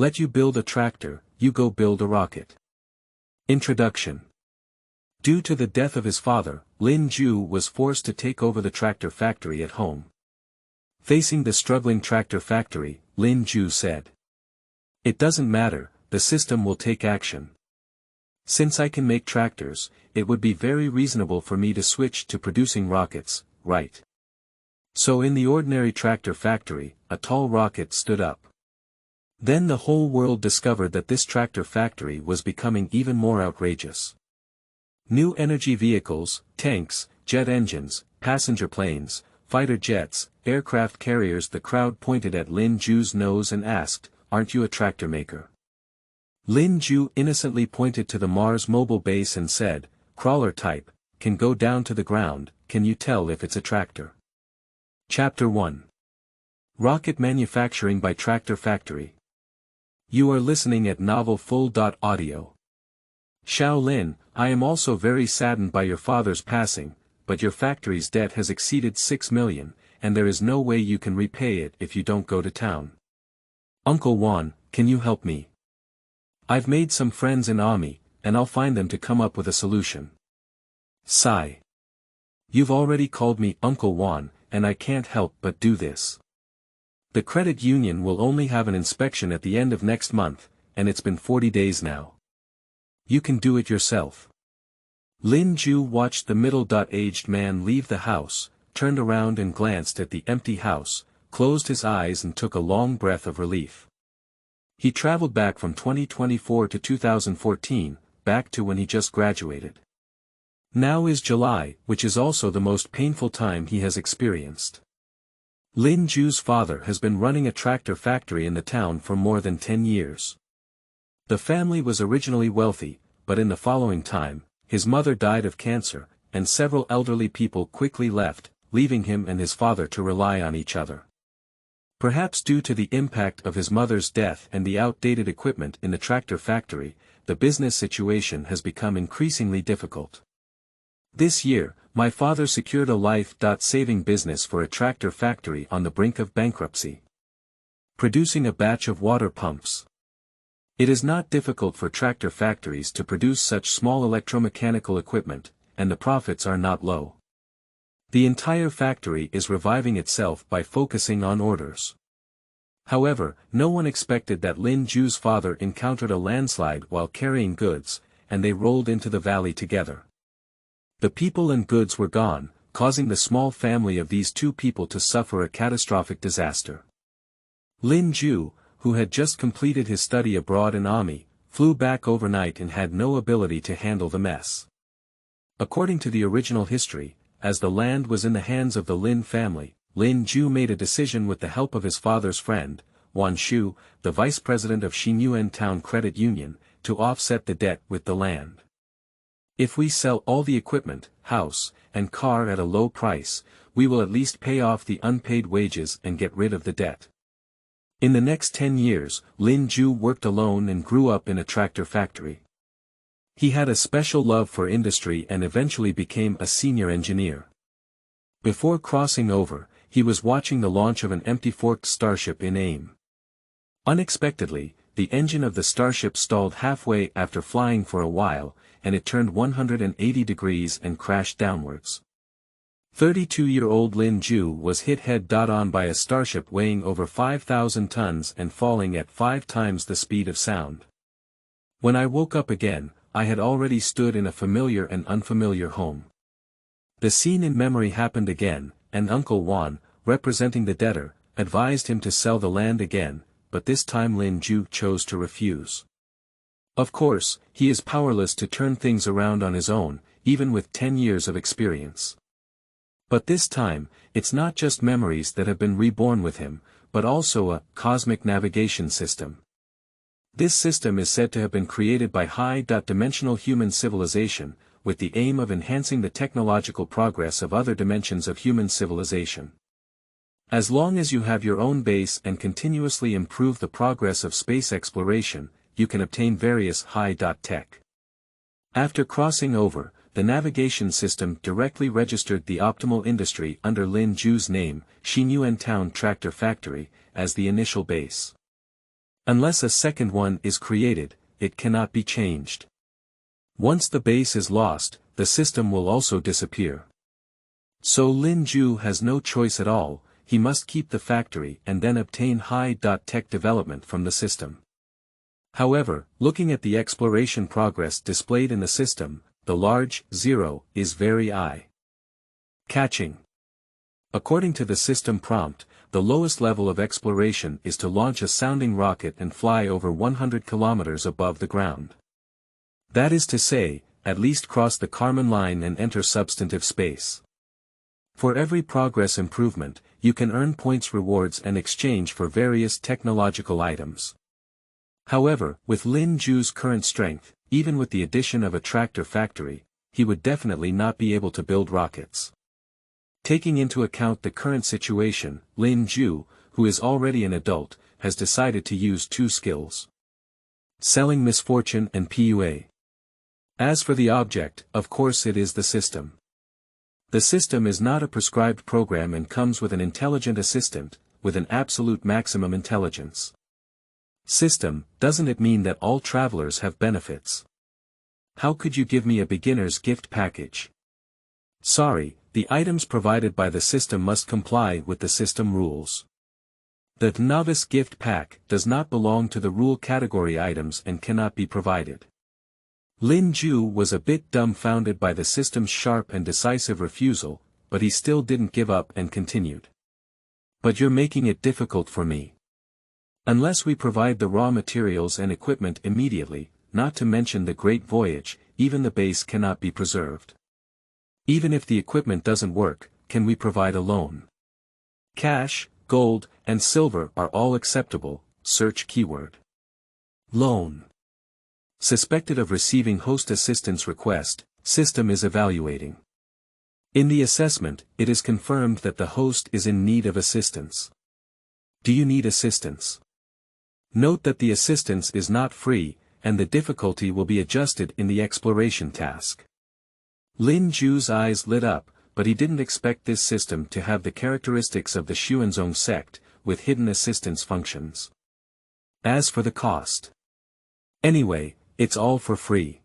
Let you build a tractor, you go build a rocket. Introduction. Due to the death of his father, Lin Ju was forced to take over the tractor factory at home. Facing the struggling tractor factory, Lin Ju said, "It doesn't matter, the system will take action. Since I can make tractors, it would be very reasonable for me to switch to producing rockets, right?" So in the ordinary tractor factory, a tall rocket stood up. Then the whole world discovered that this tractor factory was becoming even more outrageous. New energy vehicles, tanks, jet engines, passenger planes, fighter jets, aircraft carriers. The crowd pointed at Lin Ju's nose and asked, "Aren't you a tractor maker?" Lin Ju innocently pointed to the Mars mobile base and said, "Crawler type, can go down to the ground, can you tell if it's a tractor?" Chapter 1. Rocket Manufacturing by Tractor Factory. You are listening at novelfull.audio. Shaolin, I am also very saddened by your father's passing, but your factory's debt has exceeded 6 million, and there is no way you can repay it if you don't go to town. Uncle Juan, can you help me? I've made some friends in Ami, and I'll find them to come up with a solution. Sigh. You've already called me Uncle Juan, and I can't help but do this. The credit union will only have an inspection at the end of next month, and it's been 40 days now. You can do it yourself. Lin Ju watched the middle-aged man leave the house, turned around and glanced at the empty house, closed his eyes and took a long breath of relief. He traveled back from 2024 to 2014, back to when he just graduated. Now is July, which is also the most painful time he has experienced. Lin Ju's father has been running a tractor factory in the town for more than 10 years. The family was originally wealthy, but in the following time, his mother died of cancer, and several elderly people quickly left, leaving him and his father to rely on each other. Perhaps due to the impact of his mother's death and the outdated equipment in the tractor factory, the business situation has become increasingly difficult. This year, my father secured a life-saving business for a tractor factory on the brink of bankruptcy. Producing a batch of water pumps. It is not difficult for tractor factories to produce such small electromechanical equipment, and the profits are not low. The entire factory is reviving itself by focusing on orders. However, no one expected that Lin Ju's father encountered a landslide while carrying goods, and they rolled into the valley together. The people and goods were gone, causing the small family of these two people to suffer a catastrophic disaster. Lin Ju, who had just completed his study abroad in Ami, flew back overnight and had no ability to handle the mess. According to the original history, as the land was in the hands of the Lin family, Lin Ju made a decision with the help of his father's friend, Wan Shu, the vice president of Xinyuan Town Credit Union, to offset the debt with the land. If we sell all the equipment, house, and car at a low price, we will at least pay off the unpaid wages and get rid of the debt. In the next 10 years, Lin Ju worked alone and grew up in a tractor factory. He had a special love for industry and eventually became a senior engineer. Before crossing over, he was watching the launch of an empty forked starship in AIM. Unexpectedly, the engine of the starship stalled halfway after flying for a while, and it turned 180 degrees and crashed downwards. 32-year-old Lin Ju was hit head-on by a starship weighing over 5,000 tons and falling at 5 times the speed of sound. When I woke up again, I had already stood in a familiar and unfamiliar home. The scene in memory happened again, and Uncle Juan, representing the debtor, advised him to sell the land again, but this time Lin Ju chose to refuse. Of course, he is powerless to turn things around on his own, even with 10 years of experience. But this time, it's not just memories that have been reborn with him, but also a cosmic navigation system. This system is said to have been created by high-dimensional human civilization, with the aim of enhancing the technological progress of other dimensions of human civilization. As long as you have your own base and continuously improve the progress of space exploration, you can obtain various high-tech. After crossing over, the navigation system directly registered the optimal industry under Lin Ju's name, Xinyuan Town Tractor Factory, as the initial base. Unless a second one is created, it cannot be changed. Once the base is lost, the system will also disappear. So Lin Ju has no choice at all, he must keep the factory and then obtain high-tech development from the system. However, looking at the exploration progress displayed in the system, the large 0 is very eye-catching. According to the system prompt, the lowest level of exploration is to launch a sounding rocket and fly over 100 kilometers above the ground. That is to say, at least cross the Kármán line and enter substantive space. For every progress improvement, you can earn points rewards and exchange for various technological items. However, with Lin Ju's current strength, even with the addition of a tractor factory, he would definitely not be able to build rockets. Taking into account the current situation, Lin Ju, who is already an adult, has decided to use two skills: selling misfortune and PUA. As for the object, of course it is the system. The system is not a prescribed program and comes with an intelligent assistant, with an absolute maximum intelligence. System, doesn't it mean that all travelers have benefits? How could you give me a beginner's gift package? Sorry, the items provided by the system must comply with the system rules. The novice gift pack does not belong to the rule category items and cannot be provided. Lin Ju was a bit dumbfounded by the system's sharp and decisive refusal, but he still didn't give up and continued. But you're making it difficult for me. Unless we provide the raw materials and equipment immediately, not to mention the great voyage, even the base cannot be preserved. Even if the equipment doesn't work, can we provide a loan? Cash, gold, and silver are all acceptable. Search keyword loan. Suspected of receiving host assistance request, system is evaluating. In the assessment, it is confirmed that the host is in need of assistance. Do you need assistance? Note that the assistance is not free, and the difficulty will be adjusted in the exploration task. Lin Ju's eyes lit up, but he didn't expect this system to have the characteristics of the Xuanzong sect, with hidden assistance functions. As for the cost. Anyway, it's all for free.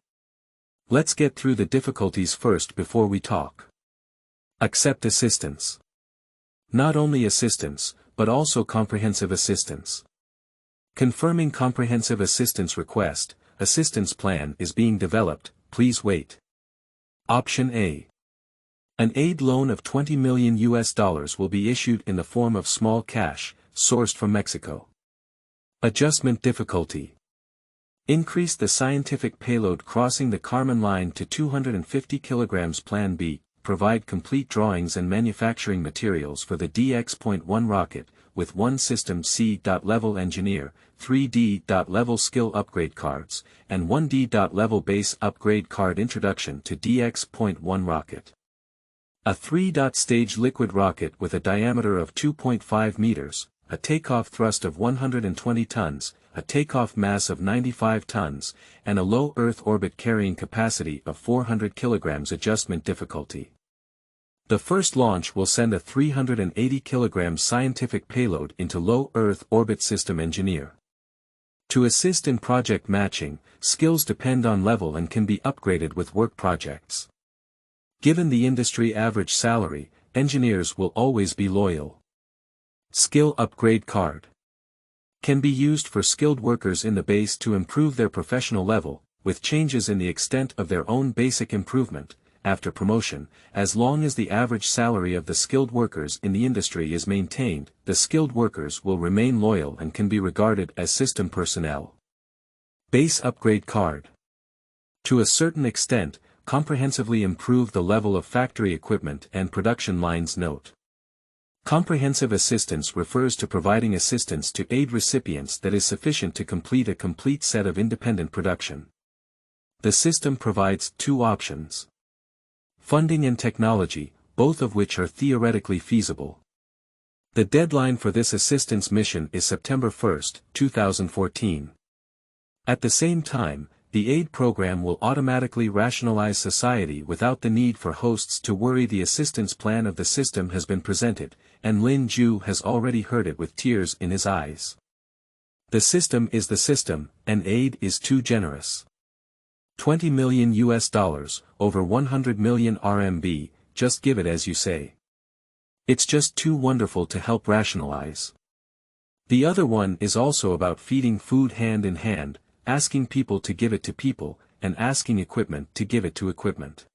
Let's get through the difficulties first before we talk. Accept assistance. Not only assistance, but also comprehensive assistance. Confirming comprehensive assistance request, assistance plan is being developed, please wait. Option A. An aid loan of $20 million will be issued in the form of small cash, sourced from Mexico. Adjustment difficulty. Increase the scientific payload crossing the Kármán line to 250 kg. Plan B. Provide complete drawings and manufacturing materials for the DX.1 rocket, with 1 system C.level engineer, 3D.level skill upgrade cards, and 1D.level base upgrade card. Introduction to DX.1 rocket. A 3-stage liquid rocket with a diameter of 2.5 meters, a takeoff thrust of 120 tons, a takeoff mass of 95 tons, and a low Earth orbit carrying capacity of 400 kilograms. Adjustment difficulty. The first launch will send a 380 kg scientific payload into low Earth orbit. System engineer. To assist in project matching, skills depend on level and can be upgraded with work projects. Given the industry average salary, engineers will always be loyal. Skill upgrade card. Can be used for skilled workers in the base to improve their professional level, with changes in the extent of their own basic improvement, after promotion. As long as the average salary of the skilled workers in the industry is maintained, the skilled workers will remain loyal and can be regarded as system personnel. Base upgrade card. To a certain extent, comprehensively improve the level of factory equipment and production lines. Note. Comprehensive assistance refers to providing assistance to aid recipients that is sufficient to complete a complete set of independent production. The system provides two options: funding and technology, both of which are theoretically feasible. The deadline for this assistance mission is September 1, 2014. At the same time, the aid program will automatically rationalize society without the need for hosts to worry. The assistance plan of the system has been presented, and Lin Ju has already heard it with tears in his eyes. The system is the system, and aid is too generous. 20 million US dollars, over 100 million RMB, just give it as you say. It's just too wonderful to help rationalize. The other one is also about feeding food hand in hand, asking people to give it to people, and asking equipment to give it to equipment.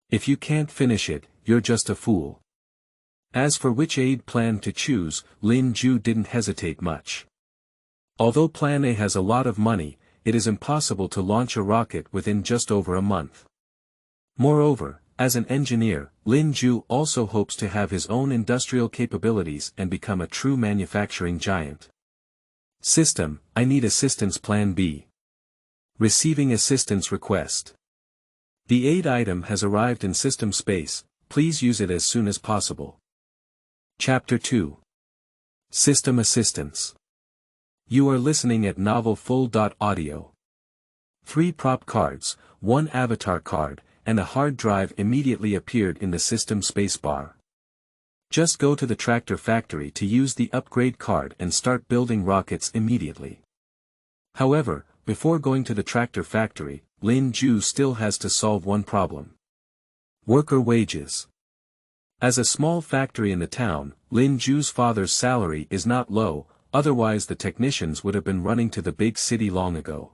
If you can't finish it, you're just a fool. As for which aid plan to choose, Lin Ju didn't hesitate much. Although Plan A has a lot of money, it is impossible to launch a rocket within just over a month. Moreover, as an engineer, Lin Ju also hopes to have his own industrial capabilities and become a true manufacturing giant. System, I need assistance Plan B. Receiving assistance request. The aid item has arrived in system space, please use it as soon as possible. Chapter 2. System Assistance. You are listening at Novel Full.audio. 3 prop cards, 1 avatar card, and a hard drive immediately appeared in the system spacebar. Just go to the tractor factory to use the upgrade card and start building rockets immediately. However, before going to the tractor factory, Lin Ju still has to solve one problem. Worker wages. As a small factory in the town, Lin Ju's father's salary is not low, otherwise the technicians would have been running to the big city long ago.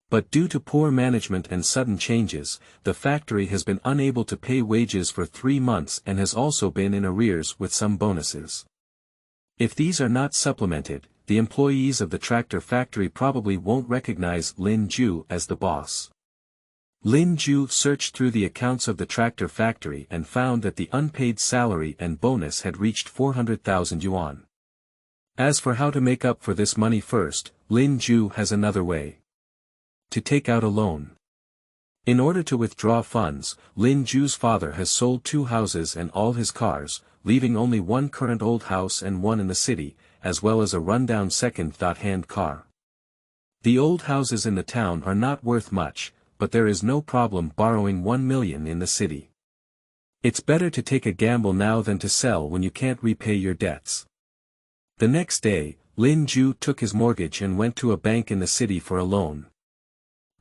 But due to poor management and sudden changes, the factory has been unable to pay wages for 3 months and has also been in arrears with some bonuses. If these are not supplemented, the employees of the tractor factory probably won't recognize Lin Ju as the boss. Lin Ju searched through the accounts of the tractor factory and found that the unpaid salary and bonus had reached 400,000 yuan. As for how to make up for this money first, Lin Ju has another way. To take out a loan. In order to withdraw funds, Lin Ju's father has sold 2 houses and all his cars, leaving only 1 current old house and 1 in the city, as well as a rundown second-hand car. The old houses in the town are not worth much, but there is no problem borrowing 1 million in the city. It's better to take a gamble now than to sell when you can't repay your debts. The next day, Lin Ju took his mortgage and went to a bank in the city for a loan.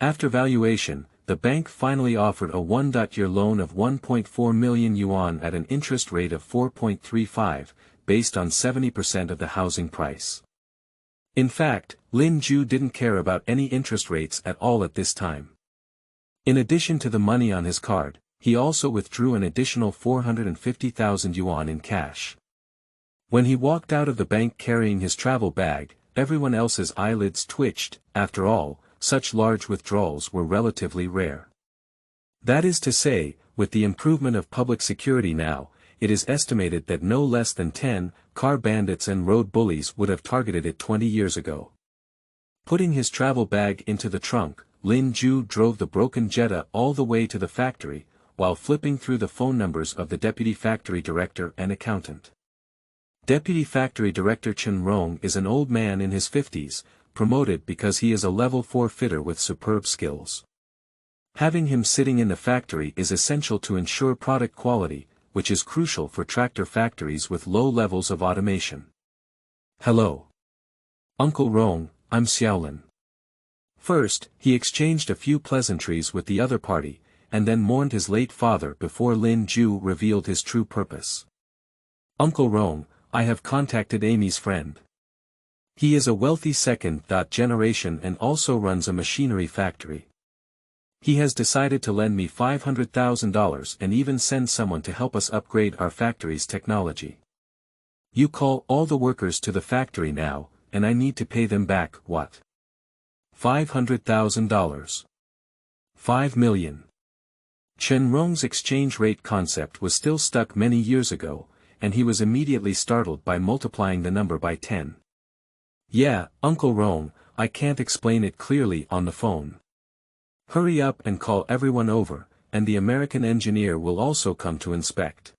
After valuation, the bank finally offered a 1-year loan of 1.4 million yuan at an interest rate of 4.35, based on 70% of the housing price. In fact, Lin Ju didn't care about any interest rates at all at this time. In addition to the money on his card, he also withdrew an additional 450,000 yuan in cash. When he walked out of the bank carrying his travel bag, everyone else's eyelids twitched. After all, such large withdrawals were relatively rare. That is to say, with the improvement of public security now, it is estimated that no less than 10 car bandits and road bullies would have targeted it 20 years ago. Putting his travel bag into the trunk, Lin Ju drove the broken Jetta all the way to the factory, while flipping through the phone numbers of the deputy factory director and accountant. Deputy Factory Director Chen Rong is an old man in his 50s, promoted because he is a level 4 fitter with superb skills. Having him sitting in the factory is essential to ensure product quality, which is crucial for tractor factories with low levels of automation. Hello. Uncle Rong, I'm Xiaolin. First, he exchanged a few pleasantries with the other party, and then mourned his late father before Lin Ju revealed his true purpose. Uncle Rong, I have contacted Amy's friend. He is a wealthy second-generation and also runs a machinery factory. He has decided to lend me $500,000 and even send someone to help us upgrade our factory's technology. You call all the workers to the factory now, and I need to pay them back, what? $500,000. 5 million. Chen Rong's exchange rate concept was still stuck many years ago, and he was immediately startled by multiplying the number by 10. Yeah, Uncle Rong, I can't explain it clearly on the phone. Hurry up and call everyone over, and the American engineer will also come to inspect.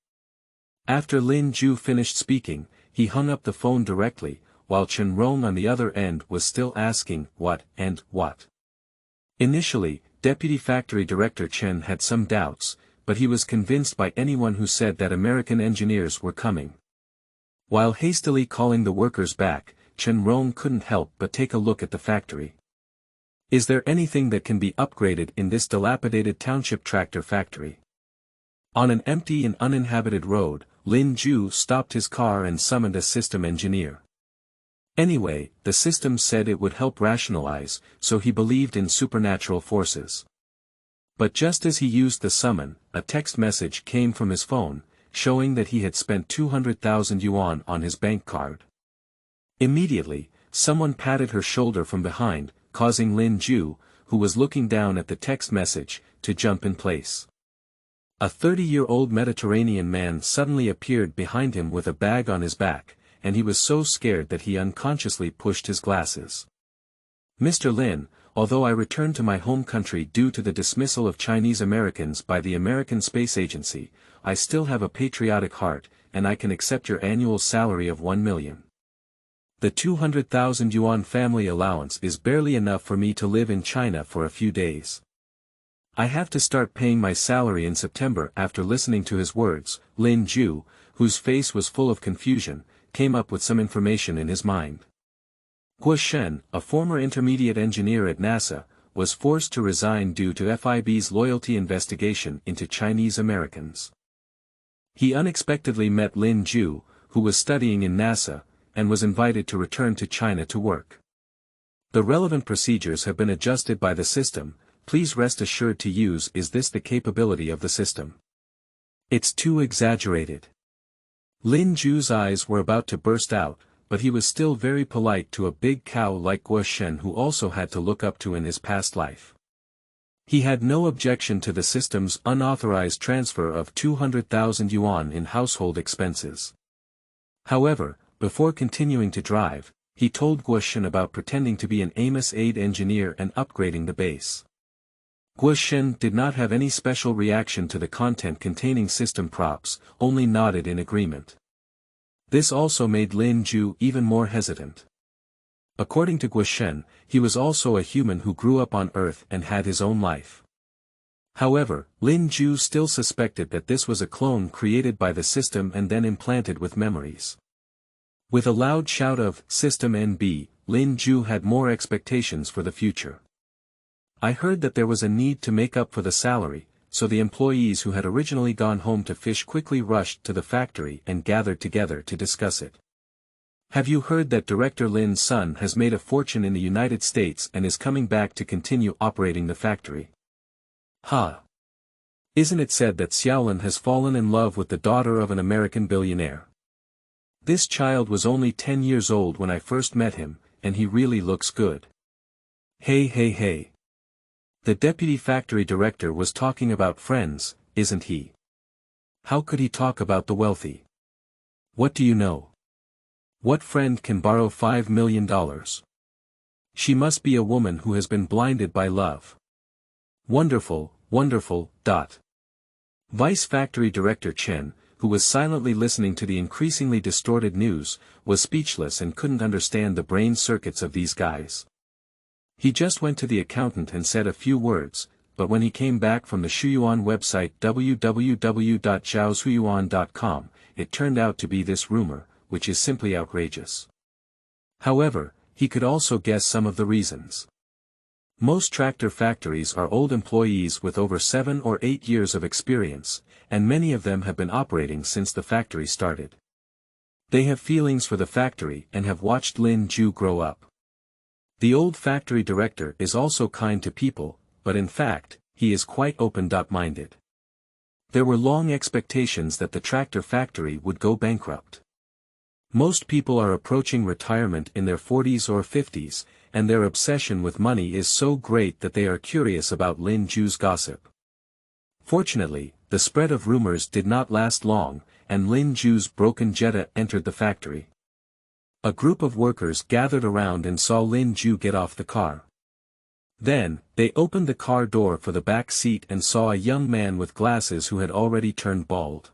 After Lin Ju finished speaking, he hung up the phone directly, while Chen Rong on the other end was still asking what and what. Initially, Deputy Factory Director Chen had some doubts, but he was convinced by anyone who said that American engineers were coming. While hastily calling the workers back, Chen Rong couldn't help but take a look at the factory. Is there anything that can be upgraded in this dilapidated township tractor factory? On an empty and uninhabited road, Lin Ju stopped his car and summoned a system engineer. Anyway, the system said it would help rationalize, so he believed in supernatural forces. But just as he used the summon, a text message came from his phone, showing that he had spent 200,000 yuan on his bank card. Immediately, someone patted her shoulder from behind, causing Lin Ju, who was looking down at the text message, to jump in place. A 30-year-old Mediterranean man suddenly appeared behind him with a bag on his back, and he was so scared that he unconsciously pushed his glasses. Mr. Lin, although I returned to my home country due to the dismissal of Chinese Americans by the American Space Agency, I still have a patriotic heart, and I can accept your annual salary of 1 million. The 200,000 yuan family allowance is barely enough for me to live in China for a few days. I have to start paying my salary in September. After listening to his words, Lin Ju, whose face was full of confusion, came up with some information in his mind. Guo Shen, a former intermediate engineer at NASA, was forced to resign due to FIB's loyalty investigation into Chinese Americans. He unexpectedly met Lin Ju, who was studying in NASA, and was invited to return to China to work. The relevant procedures have been adjusted by the system. Please rest assured to use. Is this the capability of the system? It's too exaggerated. Lin Ju's eyes were about to burst out, but he was still very polite to a big cow like Guo Shen, who also had to look up to in his past life. He had no objection to the system's unauthorized transfer of 200,000 yuan in household expenses. However, before continuing to drive, he told Guo Shen about pretending to be an Amos aid engineer and upgrading the base. Guo Shen did not have any special reaction to the content containing system props, only nodded in agreement. This also made Lin Ju even more hesitant. According to Guo Shen, he was also a human who grew up on Earth and had his own life. However, Lin Ju still suspected that this was a clone created by the system and then implanted with memories. With a loud shout of "System NB," Lin Ju had more expectations for the future. I heard that there was a need to make up for the salary, so the employees who had originally gone home to fish quickly rushed to the factory and gathered together to discuss it. Have you heard that Director Lin's son has made a fortune in the United States and is coming back to continue operating the factory? Ha! Isn't it said that Xiaolin has fallen in love with the daughter of an American billionaire? This child was only 10 years old when I first met him, and he really looks good. Hey hey hey. The deputy factory director was talking about friends, isn't he? How could he talk about the wealthy? What do you know? What friend can borrow $5 million? She must be a woman who has been blinded by love. Wonderful, wonderful. Vice factory director Chen, who was silently listening to the increasingly distorted news, was speechless and couldn't understand the brain circuits of these guys. He just went to the accountant and said a few words, but when he came back from the Shuyuan website www.zhaoshuyuan.com, it turned out to be this rumor, which is simply outrageous. However, he could also guess some of the reasons. Most tractor factories are old employees with over 7 or 8 years of experience, and many of them have been operating since the factory started. They have feelings for the factory and have watched Lin Ju grow up. The old factory director is also kind to people, but in fact, he is quite open-minded. There were long expectations that the tractor factory would go bankrupt. Most people are approaching retirement in their 40s or 50s, and their obsession with money is so great that they are curious about Lin Ju's gossip. Fortunately, the spread of rumors did not last long, and Lin Ju's broken Jetta entered the factory. A group of workers gathered around and saw Lin Ju get off the car. Then, they opened the car door for the back seat and saw a young man with glasses who had already turned bald.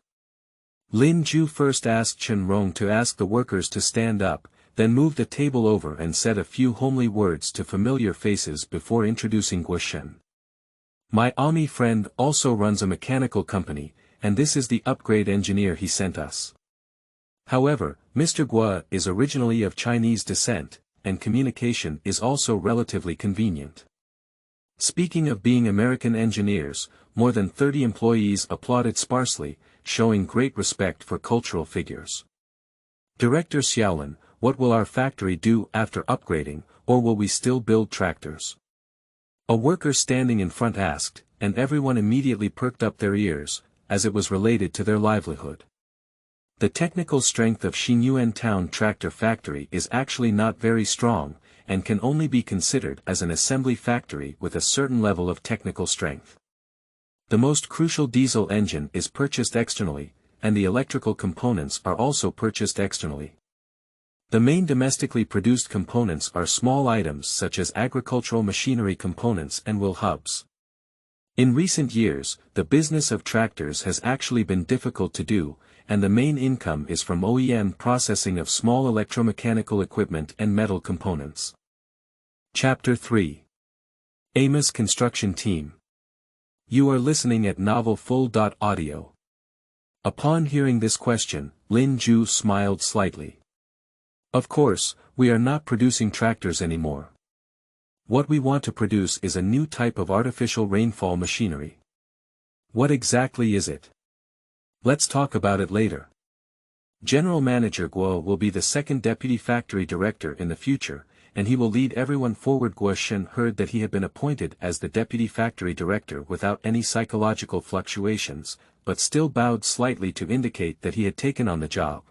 Lin Ju first asked Chen Rong to ask the workers to stand up, then moved a table over and said a few homely words to familiar faces before introducing Guo Shen. My Ami friend also runs a mechanical company, and this is the upgrade engineer he sent us. However, Mr. Guo is originally of Chinese descent, and communication is also relatively convenient. Speaking of being American engineers, more than 30 employees applauded sparsely, showing great respect for cultural figures. Director Xiaolin, what will our factory do after upgrading, or will we still build tractors? A worker standing in front asked, and everyone immediately perked up their ears, as it was related to their livelihood. The technical strength of Xinyuan Town Tractor Factory is actually not very strong, and can only be considered as an assembly factory with a certain level of technical strength. The most crucial diesel engine is purchased externally, and the electrical components are also purchased externally. The main domestically produced components are small items such as agricultural machinery components and wheel hubs. In recent years, the business of tractors has actually been difficult to do, and the main income is from OEM processing of small electromechanical equipment and metal components. Chapter 3. Amos Construction Team. You are listening at novelfull.audio. Upon hearing this question, Lin Ju smiled slightly. Of course, we are not producing tractors anymore. What we want to produce is a new type of artificial rainfall machinery. What exactly is it? Let's talk about it later. General Manager Guo will be the second deputy factory director in the future, and he will lead everyone forward. Guo Shen heard that he had been appointed as the deputy factory director without any psychological fluctuations, but still bowed slightly to indicate that he had taken on the job.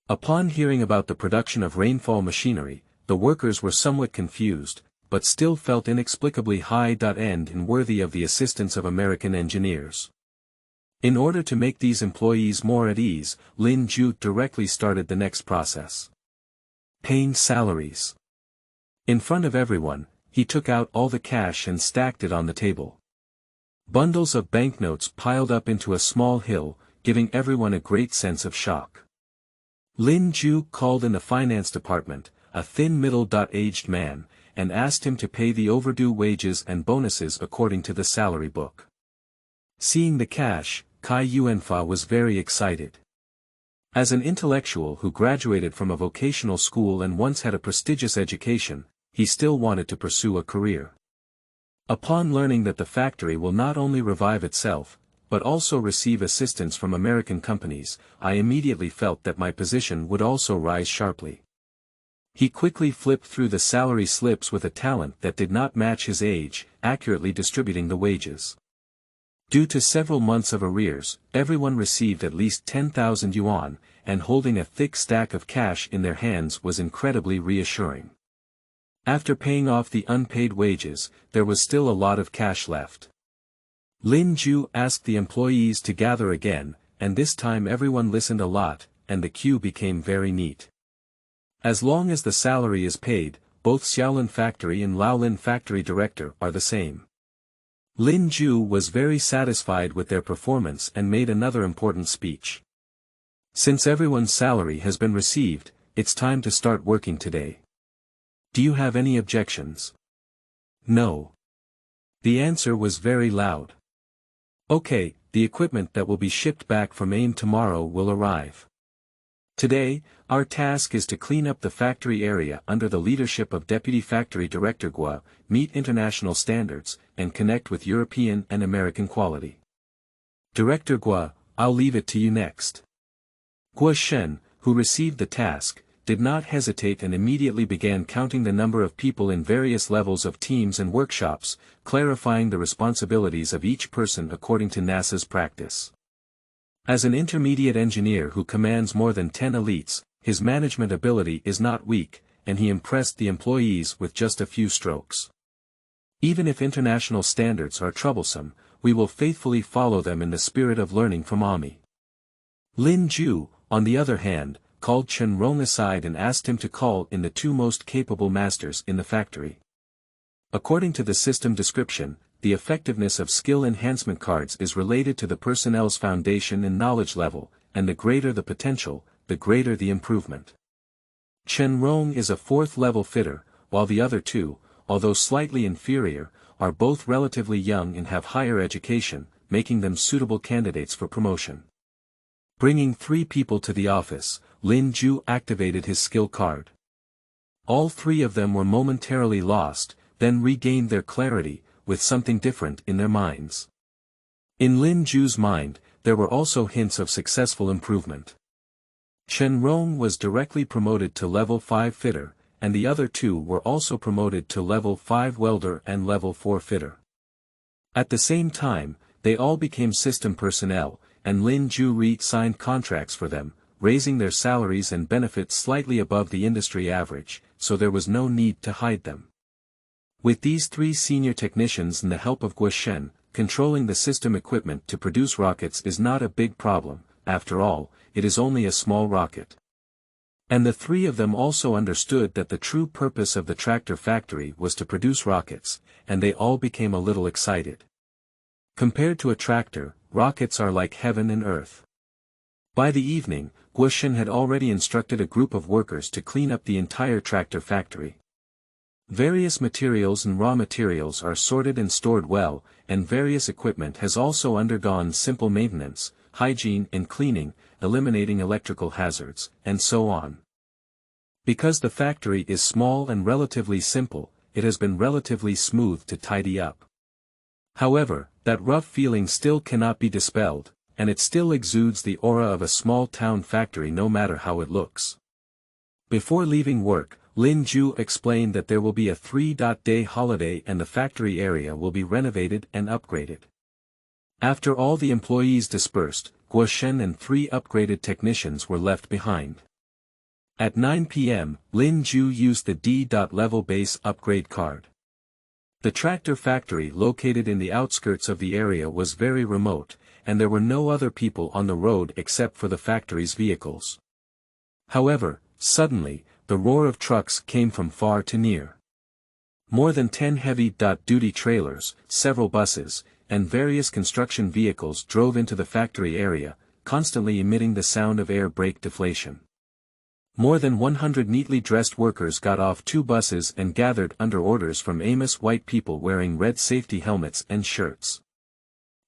Upon hearing about the production of rainfall machinery, the workers were somewhat confused, but still felt inexplicably high-end and worthy of the assistance of American engineers. In order to make these employees more at ease, Lin Ju directly started the next process. Paying salaries. In front of everyone, he took out all the cash and stacked it on the table. Bundles of banknotes piled up into a small hill, giving everyone a great sense of shock. Lin Ju called in the finance department, a thin middle-aged man, and asked him to pay the overdue wages and bonuses according to the salary book. Seeing the cash, Kai Yuanfa was very excited. As an intellectual who graduated from a vocational school and once had a prestigious education, he still wanted to pursue a career. Upon learning that the factory will not only revive itself, but also receive assistance from American companies, I immediately felt that my position would also rise sharply. He quickly flipped through the salary slips with a talent that did not match his age, accurately distributing the wages. Due to several months of arrears, everyone received at least 10,000 yuan, and holding a thick stack of cash in their hands was incredibly reassuring. After paying off the unpaid wages, there was still a lot of cash left. Lin Ju asked the employees to gather again, and this time everyone listened a lot, and the queue became very neat. As long as the salary is paid, both Xiaolin Factory and Laolin Factory Director are the same. Lin Ju was very satisfied with their performance and made another important speech. Since everyone's salary has been received, it's time to start working today. Do you have any objections? No. The answer was very loud. Okay, the equipment that will be shipped back from AIM tomorrow will arrive. Today, our task is to clean up the factory area under the leadership of Deputy Factory Director Guo, meet international standards, and connect with European and American quality. Director Guo, I'll leave it to you next. Guo Shen, who received the task, did not hesitate and immediately began counting the number of people in various levels of teams and workshops, clarifying the responsibilities of each person according to NASA's practice. As an intermediate engineer who commands more than 10 elites, his management ability is not weak, and he impressed the employees with just a few strokes. Even if international standards are troublesome, we will faithfully follow them in the spirit of learning from Ami. Lin Ju, on the other hand, called Chen Rong aside and asked him to call in the two most capable masters in the factory. According to the system description, the effectiveness of skill enhancement cards is related to the personnel's foundation and knowledge level, and the greater the potential, the greater the improvement. Chen Rong is a 4th-level fitter, while the other two, although slightly inferior, are both relatively young and have higher education, making them suitable candidates for promotion. Bringing 3 people to the office, Lin Ju activated his skill card. All 3 of them were momentarily lost, then regained their clarity, with something different in their minds. In Lin Ju's mind, there were also hints of successful improvement. Chen Rong was directly promoted to level 5 fitter, and the other 2 were also promoted to level 5 welder and level 4 fitter. At the same time, they all became system personnel, and Lin Ju re-signed contracts for them, raising their salaries and benefits slightly above the industry average, so there was no need to hide them. With these 3 senior technicians and the help of Guo Shen, controlling the system equipment to produce rockets is not a big problem. After all, it is only a small rocket. And the 3 of them also understood that the true purpose of the tractor factory was to produce rockets, and they all became a little excited. Compared to a tractor, rockets are like heaven and earth. By the evening, Guo Shen had already instructed a group of workers to clean up the entire tractor factory. Various materials and raw materials are sorted and stored well, and various equipment has also undergone simple maintenance, hygiene and cleaning, eliminating electrical hazards, and so on. Because the factory is small and relatively simple, it has been relatively smooth to tidy up. However, that rough feeling still cannot be dispelled, and it still exudes the aura of a small town factory no matter how it looks. Before leaving work, Lin Ju explained that there will be a 3-day holiday and the factory area will be renovated and upgraded. After all the employees dispersed, Guo Shen and 3 upgraded technicians were left behind. At 9 p.m., Lin Ju used the D.level base upgrade card. The tractor factory located in the outskirts of the area was very remote, and there were no other people on the road except for the factory's vehicles. However, suddenly, the roar of trucks came from far to near. More than 10 heavy-duty trailers, several buses, and various construction vehicles drove into the factory area, constantly emitting the sound of air brake deflation. More than 100 neatly dressed workers got off 2 buses and gathered under orders from Amos white people wearing red safety helmets and shirts.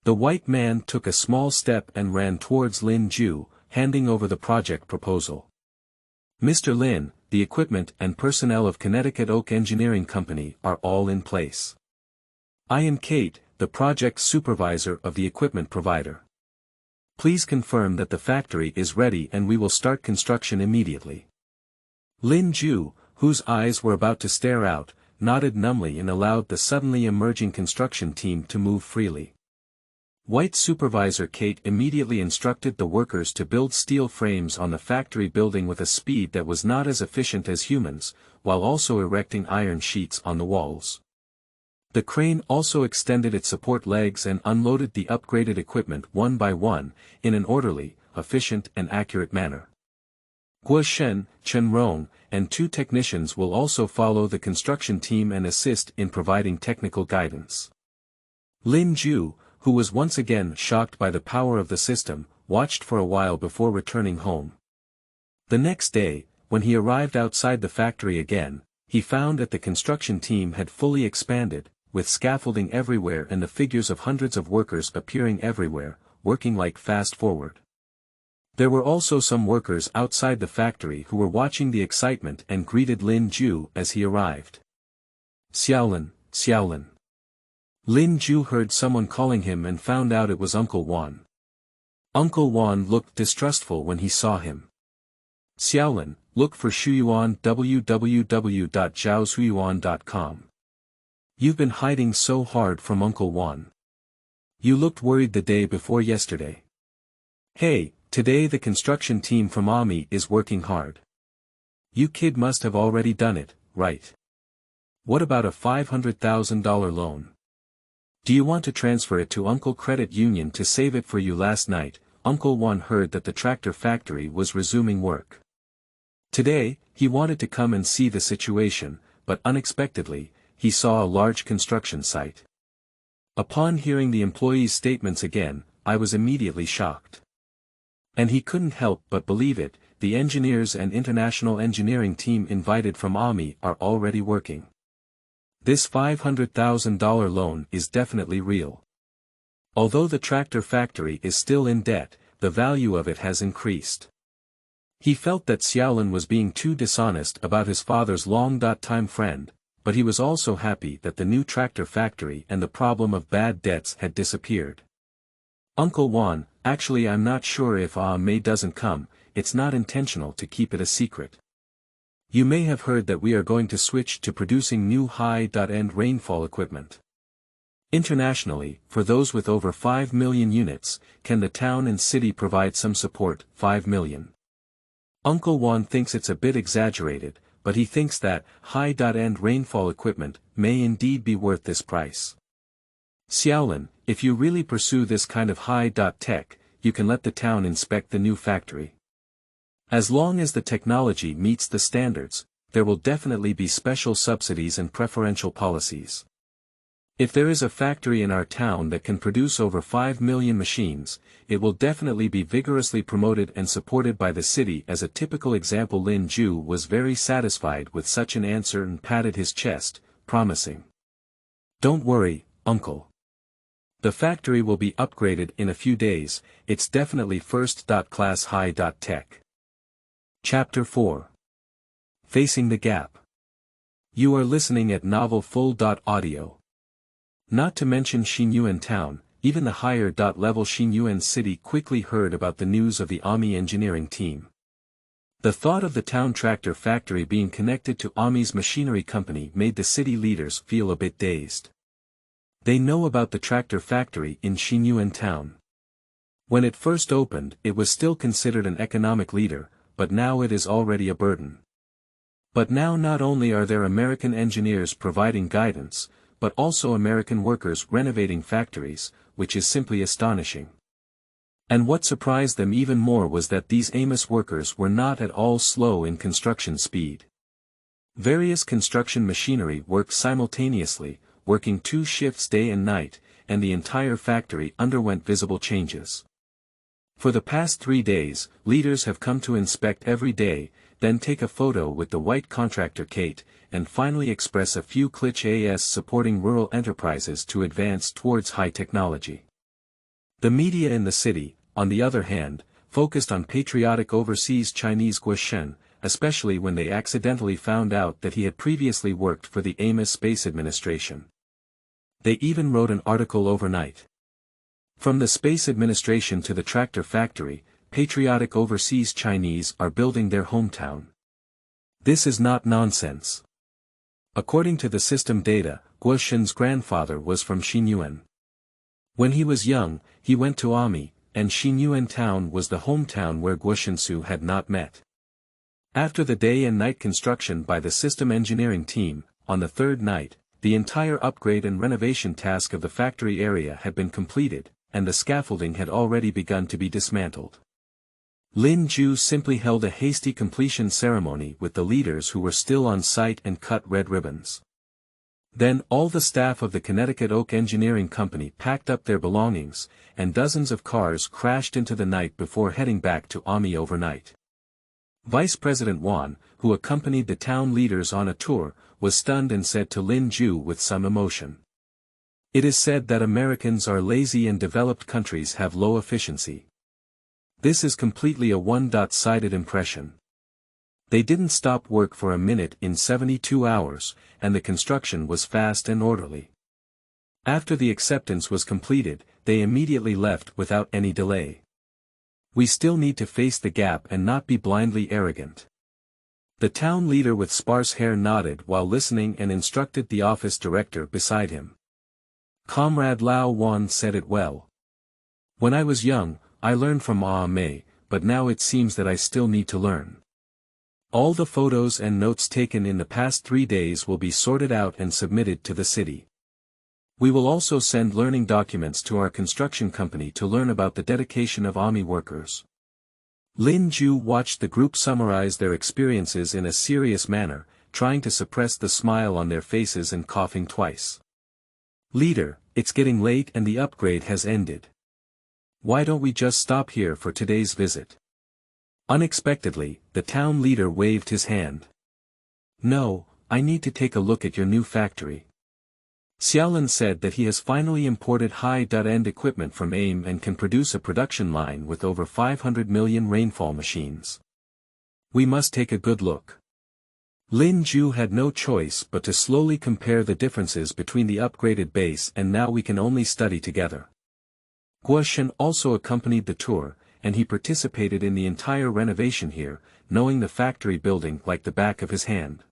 The white man took a small step and ran towards Lin Ju, handing over the project proposal. Mr. Lin, the equipment and personnel of Connecticut Oak Engineering Company are all in place. I am Kate, the project supervisor of the equipment provider. Please confirm that the factory is ready and we will start construction immediately. Lin Ju, whose eyes were about to stare out, nodded numbly and allowed the suddenly emerging construction team to move freely. White Supervisor Kate immediately instructed the workers to build steel frames on the factory building with a speed that was not as efficient as humans, while also erecting iron sheets on the walls. The crane also extended its support legs and unloaded the upgraded equipment one by one, in an orderly, efficient and accurate manner. Guo Shen, Chen Rong, and 2 technicians will also follow the construction team and assist in providing technical guidance. Lin Ju, who was once again shocked by the power of the system, watched for a while before returning home. The next day, when he arrived outside the factory again, he found that the construction team had fully expanded, with scaffolding everywhere and the figures of hundreds of workers appearing everywhere, working like fast forward. There were also some workers outside the factory who were watching the excitement and greeted Lin Ju as he arrived. Xiaolin, Xiaolin. Lin Ju heard someone calling him and found out it was Uncle Wan. Uncle Wan looked distrustful when he saw him. Xiaolin, look for Shuyuan www.zhaoshuyuan.com. You've been hiding so hard from Uncle Wan. You looked worried the day before yesterday. Hey, today the construction team from AMI is working hard. You kid must have already done it, right? What about a $500,000 loan? Do you want to transfer it to Uncle Credit Union to save it for you last night? Uncle Wan heard that the tractor factory was resuming work. Today, he wanted to come and see the situation, but unexpectedly, he saw a large construction site. Upon hearing the employees' statements again, I was immediately shocked. And he couldn't help but believe it, the engineers and international engineering team invited from AMI are already working. This $500,000 loan is definitely real. Although the tractor factory is still in debt, the value of it has increased. He felt that Xiaolin was being too dishonest about his father's long-time friend, but he was also happy that the new tractor factory and the problem of bad debts had disappeared. Uncle Wan, actually I'm not sure if May doesn't come, it's not intentional to keep it a secret. You may have heard that we are going to switch to producing new high-end rainfall equipment. Internationally, for those with over 5 million units, can the town and city provide some support? 5 million. Uncle Wan thinks it's a bit exaggerated, but he thinks that high-end rainfall equipment may indeed be worth this price. Xiaolin, if you really pursue this kind of high-tech, you can let the town inspect the new factory. As long as the technology meets the standards, there will definitely be special subsidies and preferential policies. If there is a factory in our town that can produce over 5 million machines, it will definitely be vigorously promoted and supported by the city. As a typical example, Lin Ju was very satisfied with such an answer and patted his chest, promising. Don't worry, uncle. The factory will be upgraded in a few days, it's definitely first-class high-tech. Chapter 4. Facing the Gap. You are listening at Novel Full.audio. Not to mention Xinyuan town, even the higher-level Xinyuan city quickly heard about the news of the AMI engineering team. The thought of the town tractor factory being connected to AMI's machinery company made the city leaders feel a bit dazed. They know about the tractor factory in Xinyuan town. When it first opened, it was still considered an economic leader, but now it is already a burden. But now not only are there American engineers providing guidance, but also American workers renovating factories, which is simply astonishing. And what surprised them even more was that these AMIS workers were not at all slow in construction speed. Various construction machinery worked simultaneously, working 2 shifts day and night, and the entire factory underwent visible changes. For the past 3 days, leaders have come to inspect every day, then take a photo with the white contractor Kate, and finally express a few cliches supporting rural enterprises to advance towards high technology. The media in the city, on the other hand, focused on patriotic overseas Chinese Guoshen, especially when they accidentally found out that he had previously worked for the AMIS Space Administration. They even wrote an article overnight. From the Space Administration to the tractor factory, patriotic overseas Chinese are building their hometown. This is not nonsense. According to the system data, Guoshen's grandfather was from Xinyuan. When he was young, he went to AMI, and Xinyuan town was the hometown where Guoshensu had not met. After the day and night construction by the system engineering team, on the 3rd night, the entire upgrade and renovation task of the factory area had been completed, and the scaffolding had already begun to be dismantled. Lin Ju simply held a hasty completion ceremony with the leaders who were still on site and cut red ribbons. Then all the staff of the Connecticut Oak Engineering Company packed up their belongings, and dozens of cars crashed into the night before heading back to AMI overnight. Vice President Wan, who accompanied the town leaders on a tour, was stunned and said to Lin Ju with some emotion. It is said that Americans are lazy and developed countries have low efficiency. This is completely a one-sided impression. They didn't stop work for a minute in 72 hours, and the construction was fast and orderly. After the acceptance was completed, they immediately left without any delay. We still need to face the gap and not be blindly arrogant. The town leader with sparse hair nodded while listening and instructed the office director beside him. Comrade Lao Wan said it well. When I was young, I learned from Mei, but now it seems that I still need to learn. All the photos and notes taken in the past 3 days will be sorted out and submitted to the city. We will also send learning documents to our construction company to learn about the dedication of AMI workers. Lin Ju watched the group summarize their experiences in a serious manner, trying to suppress the smile on their faces and coughing twice. Leader, it's getting late and the upgrade has ended. Why don't we just stop here for today's visit? Unexpectedly, the town leader waved his hand. No, I need to take a look at your new factory. Xiaolin said that he has finally imported high-end equipment from AIM and can produce a production line with over 500 million rainfall machines. We must take a good look. Lin Ju had no choice but to slowly compare the differences between the upgraded base, and now we can only study together. Guo Shen also accompanied the tour, and he participated in the entire renovation here, knowing the factory building like the back of his hand.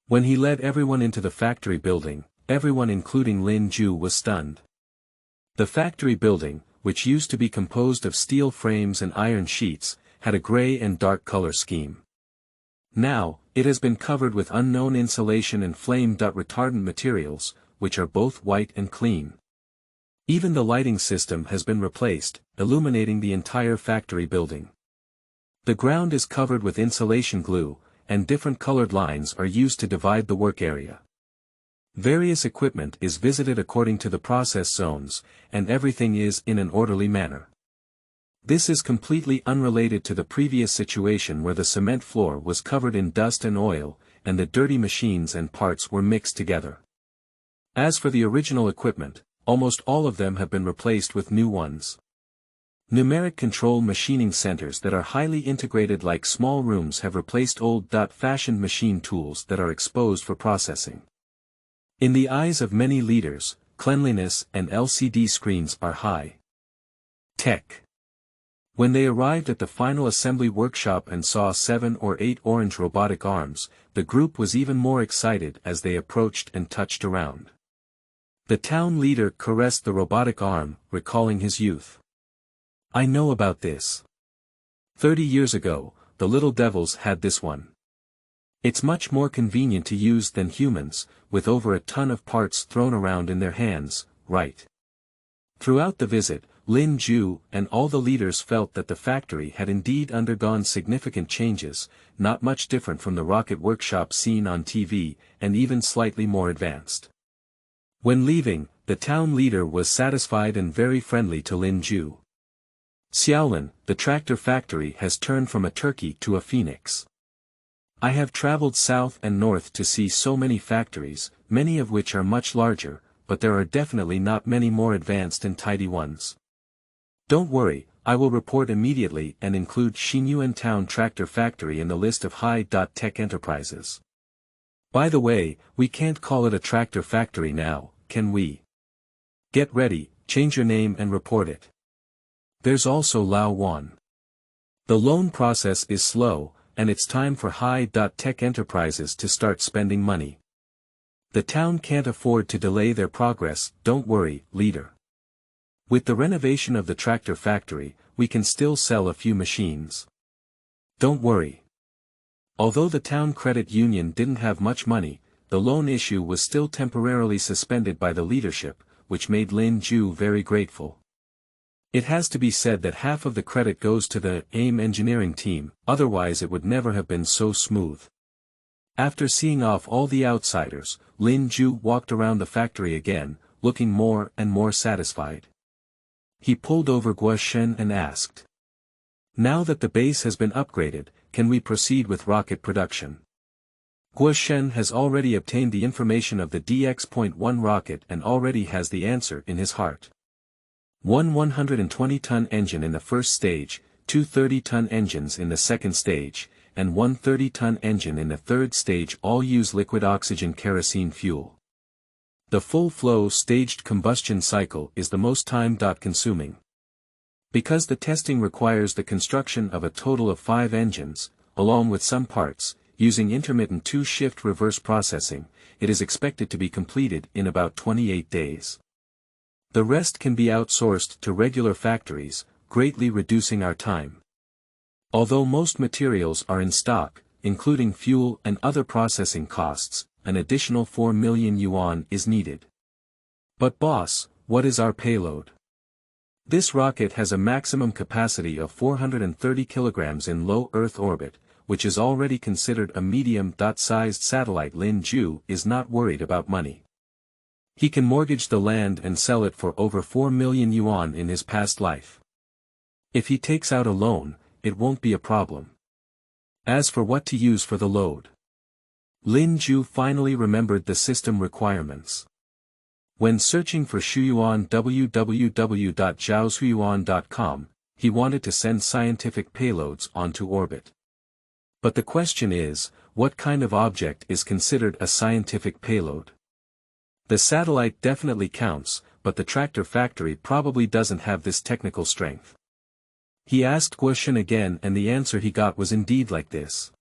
When he led everyone into the factory building, everyone including Lin Ju was stunned. The factory building, which used to be composed of steel frames and iron sheets, had a gray and dark color scheme. Now, it has been covered with unknown insulation and flame-retardant materials, which are both white and clean. Even the lighting system has been replaced, illuminating the entire factory building. The ground is covered with insulation glue, and different colored lines are used to divide the work area. Various equipment is visited according to the process zones, and everything is in an orderly manner. This is completely unrelated to the previous situation where the cement floor was covered in dust and oil, and the dirty machines and parts were mixed together. As for the original equipment, almost all of them have been replaced with new ones. Numeric control machining centers that are highly integrated like small rooms have replaced old-fashioned machine tools that are exposed for processing. In the eyes of many leaders, cleanliness and LCD screens are high tech. When they arrived at the final assembly workshop and saw 7 or 8 orange robotic arms, the group was even more excited as they approached and touched around. The town leader caressed the robotic arm, recalling his youth. I know about this. 30 years ago, the little devils had this one. It's much more convenient to use than humans, with over a ton of parts thrown around in their hands, right? Throughout the visit, Lin Ju and all the leaders felt that the factory had indeed undergone significant changes, not much different from the rocket workshop seen on TV, and even slightly more advanced. When leaving, the town leader was satisfied and very friendly to Lin Ju. Xiaolin, the tractor factory has turned from a turkey to a phoenix. I have traveled south and north to see so many factories, many of which are much larger, but there are definitely not many more advanced and tidy ones. Don't worry, I will report immediately and include Xinyuan Town Tractor Factory in the list of high-tech enterprises. By the way, we can't call it a tractor factory now, can we? Get ready, change your name and report it. There's also Lao Wan. The loan process is slow, and it's time for high-tech enterprises to start spending money. The town can't afford to delay their progress, don't worry, leader. With the renovation of the tractor factory, we can still sell a few machines. Don't worry. Although the town credit union didn't have much money, the loan issue was still temporarily suspended by the leadership, which made Lin Ju very grateful. It has to be said that half of the credit goes to the AIM engineering team, otherwise it would never have been so smooth. After seeing off all the outsiders, Lin Ju walked around the factory again, looking more and more satisfied. He pulled over Guo Shen and asked. Now that the base has been upgraded, can we proceed with rocket production? Guo Shen has already obtained the information of the DX.1 rocket and already has the answer in his heart. One 120-ton engine in the first stage, 2 30-ton engines in the second stage, and one 30-ton engine in the third stage all use liquid oxygen kerosene fuel. The full-flow staged combustion cycle is the most time-consuming. Because the testing requires the construction of a total of 5 engines, along with some parts, using intermittent 2-shift reverse processing, it is expected to be completed in about 28 days. The rest can be outsourced to regular factories, greatly reducing our time. Although most materials are in stock, including fuel and other processing costs, an additional 4 million yuan is needed. But boss, what is our payload? This rocket has a maximum capacity of 430 kilograms in low Earth orbit, which is already considered a medium-sized satellite. Lin Ju is not worried about money. He can mortgage the land and sell it for over 4 million yuan in his past life. If he takes out a loan, it won't be a problem. As for what to use for the load, Lin Ju finally remembered the system requirements. When searching for Shuyuan www.zhaoshuyuan.com, he wanted to send scientific payloads onto orbit. But the question is, what kind of object is considered a scientific payload? The satellite definitely counts, but the tractor factory probably doesn't have this technical strength. He asked Guoshen again, and the answer he got was indeed like this.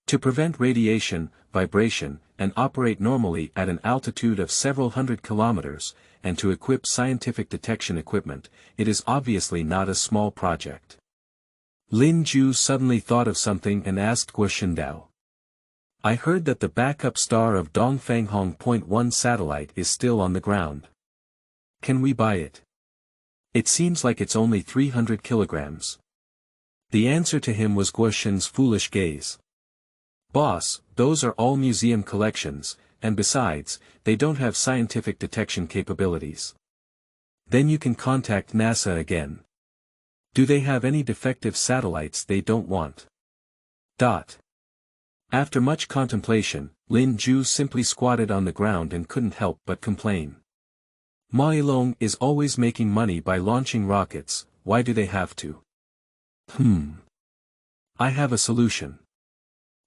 To prevent radiation, vibration, and operate normally at an altitude of several hundred kilometers, and to equip scientific detection equipment, it is obviously not a small project. Lin Ju suddenly thought of something and asked Guoshen Dao. I heard that the backup star of Dongfanghong .1 satellite is still on the ground. Can we buy it? It seems like it's only 300 kilograms. The answer to him was Guoshen's foolish gaze. Boss, those are all museum collections, and besides, they don't have scientific detection capabilities. Then you can contact NASA again. Do they have any defective satellites they don't want? After much contemplation, Lin Ju simply squatted on the ground and couldn't help but complain. Ma Yilong is always making money by launching rockets, why do they have to? I have a solution.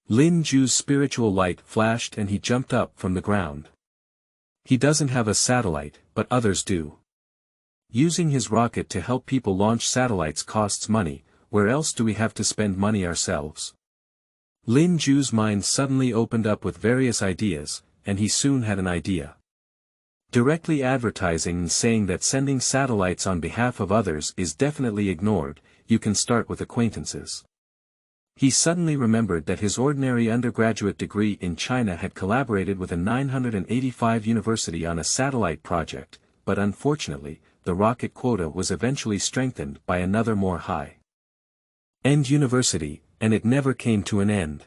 Lin Ju's spiritual light flashed and he jumped up from the ground. He doesn't have a satellite, but others do. Using his rocket to help people launch satellites costs money, where else do we have to spend money ourselves? Lin Ju's mind suddenly opened up with various ideas, and he soon had an idea. Directly advertising and saying that sending satellites on behalf of others is definitely ignored, you can start with acquaintances. He suddenly remembered that his ordinary undergraduate degree in China had collaborated with a 985 university on a satellite project, but unfortunately, the rocket quota was eventually strengthened by another more high-end university, and it never came to an end.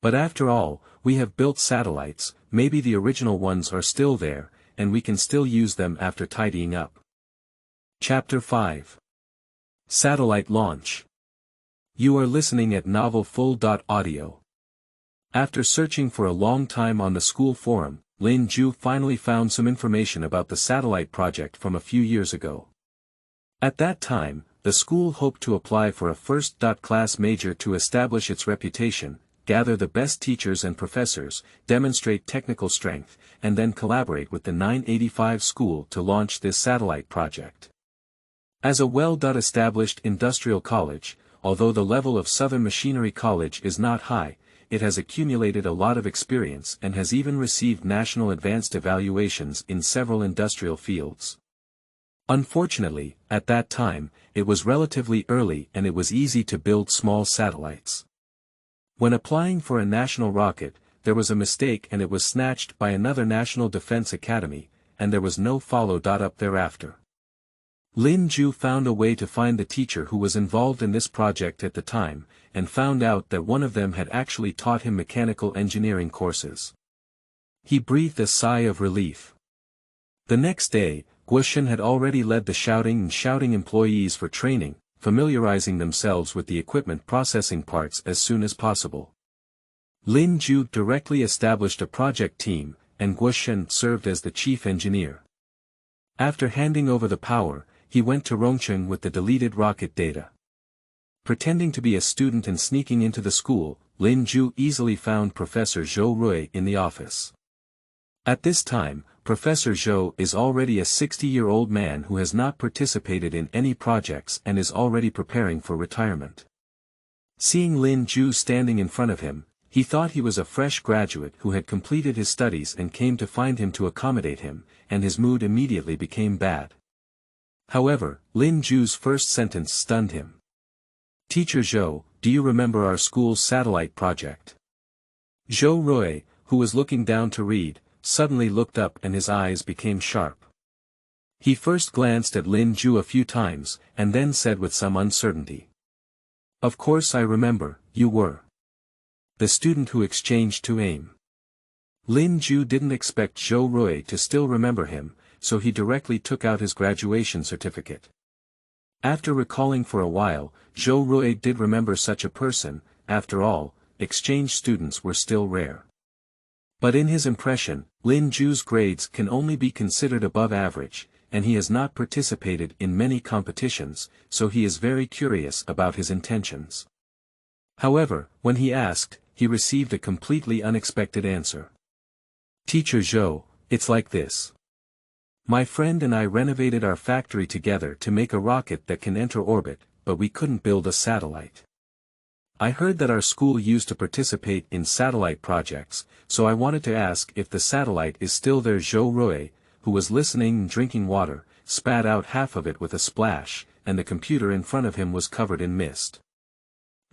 But after all, we have built satellites, maybe the original ones are still there, and we can still use them after tidying up. Chapter 5. Satellite Launch. You are listening at novelfull.audio. After searching for a long time on the school forum, Lin Ju finally found some information about the satellite project from a few years ago. At that time, the school hoped to apply for a first-class major to establish its reputation, gather the best teachers and professors, demonstrate technical strength, and then collaborate with the 985 school to launch this satellite project. As a well-established industrial college, although the level of Southern Machinery College is not high, it has accumulated a lot of experience and has even received national advanced evaluations in several industrial fields. Unfortunately, at that time, it was relatively early and it was easy to build small satellites. When applying for a national rocket, there was a mistake and it was snatched by another National Defense Academy, and there was no follow-up thereafter. Lin Ju found a way to find the teacher who was involved in this project at the time, and found out that one of them had actually taught him mechanical engineering courses. He breathed a sigh of relief. The next day, Guoshen had already led the shouting employees for training, familiarizing themselves with the equipment processing parts as soon as possible. Lin Ju directly established a project team, and Guoshen served as the chief engineer. After handing over the power, he went to Rongcheng with the deleted rocket data. Pretending to be a student and sneaking into the school, Lin Ju easily found Professor Zhou Rui in the office. At this time, Professor Zhou is already a 60-year-old man who has not participated in any projects and is already preparing for retirement. Seeing Lin Ju standing in front of him, he thought he was a fresh graduate who had completed his studies and came to find him to accommodate him, and his mood immediately became bad. However, Lin Ju's first sentence stunned him. Teacher Zhou, do you remember our school's satellite project? Zhou Rui, who was looking down to read, suddenly looked up and his eyes became sharp. He first glanced at Lin Ju a few times, and then said with some uncertainty. Of course I remember, you were the student who exchanged to AIM. Lin Ju didn't expect Zhou Rui to still remember him, so he directly took out his graduation certificate. After recalling for a while, Zhou Rui did remember such a person. After all, exchange students were still rare. But in his impression, Lin Ju's grades can only be considered above average, and he has not participated in many competitions, so he is very curious about his intentions. However, when he asked, he received a completely unexpected answer. Teacher Zhou, it's like this. My friend and I renovated our factory together to make a rocket that can enter orbit, but we couldn't build a satellite. I heard that our school used to participate in satellite projects, so I wanted to ask if the satellite is still there. Zhou Rui, who was listening and drinking water, spat out half of it with a splash, and the computer in front of him was covered in mist.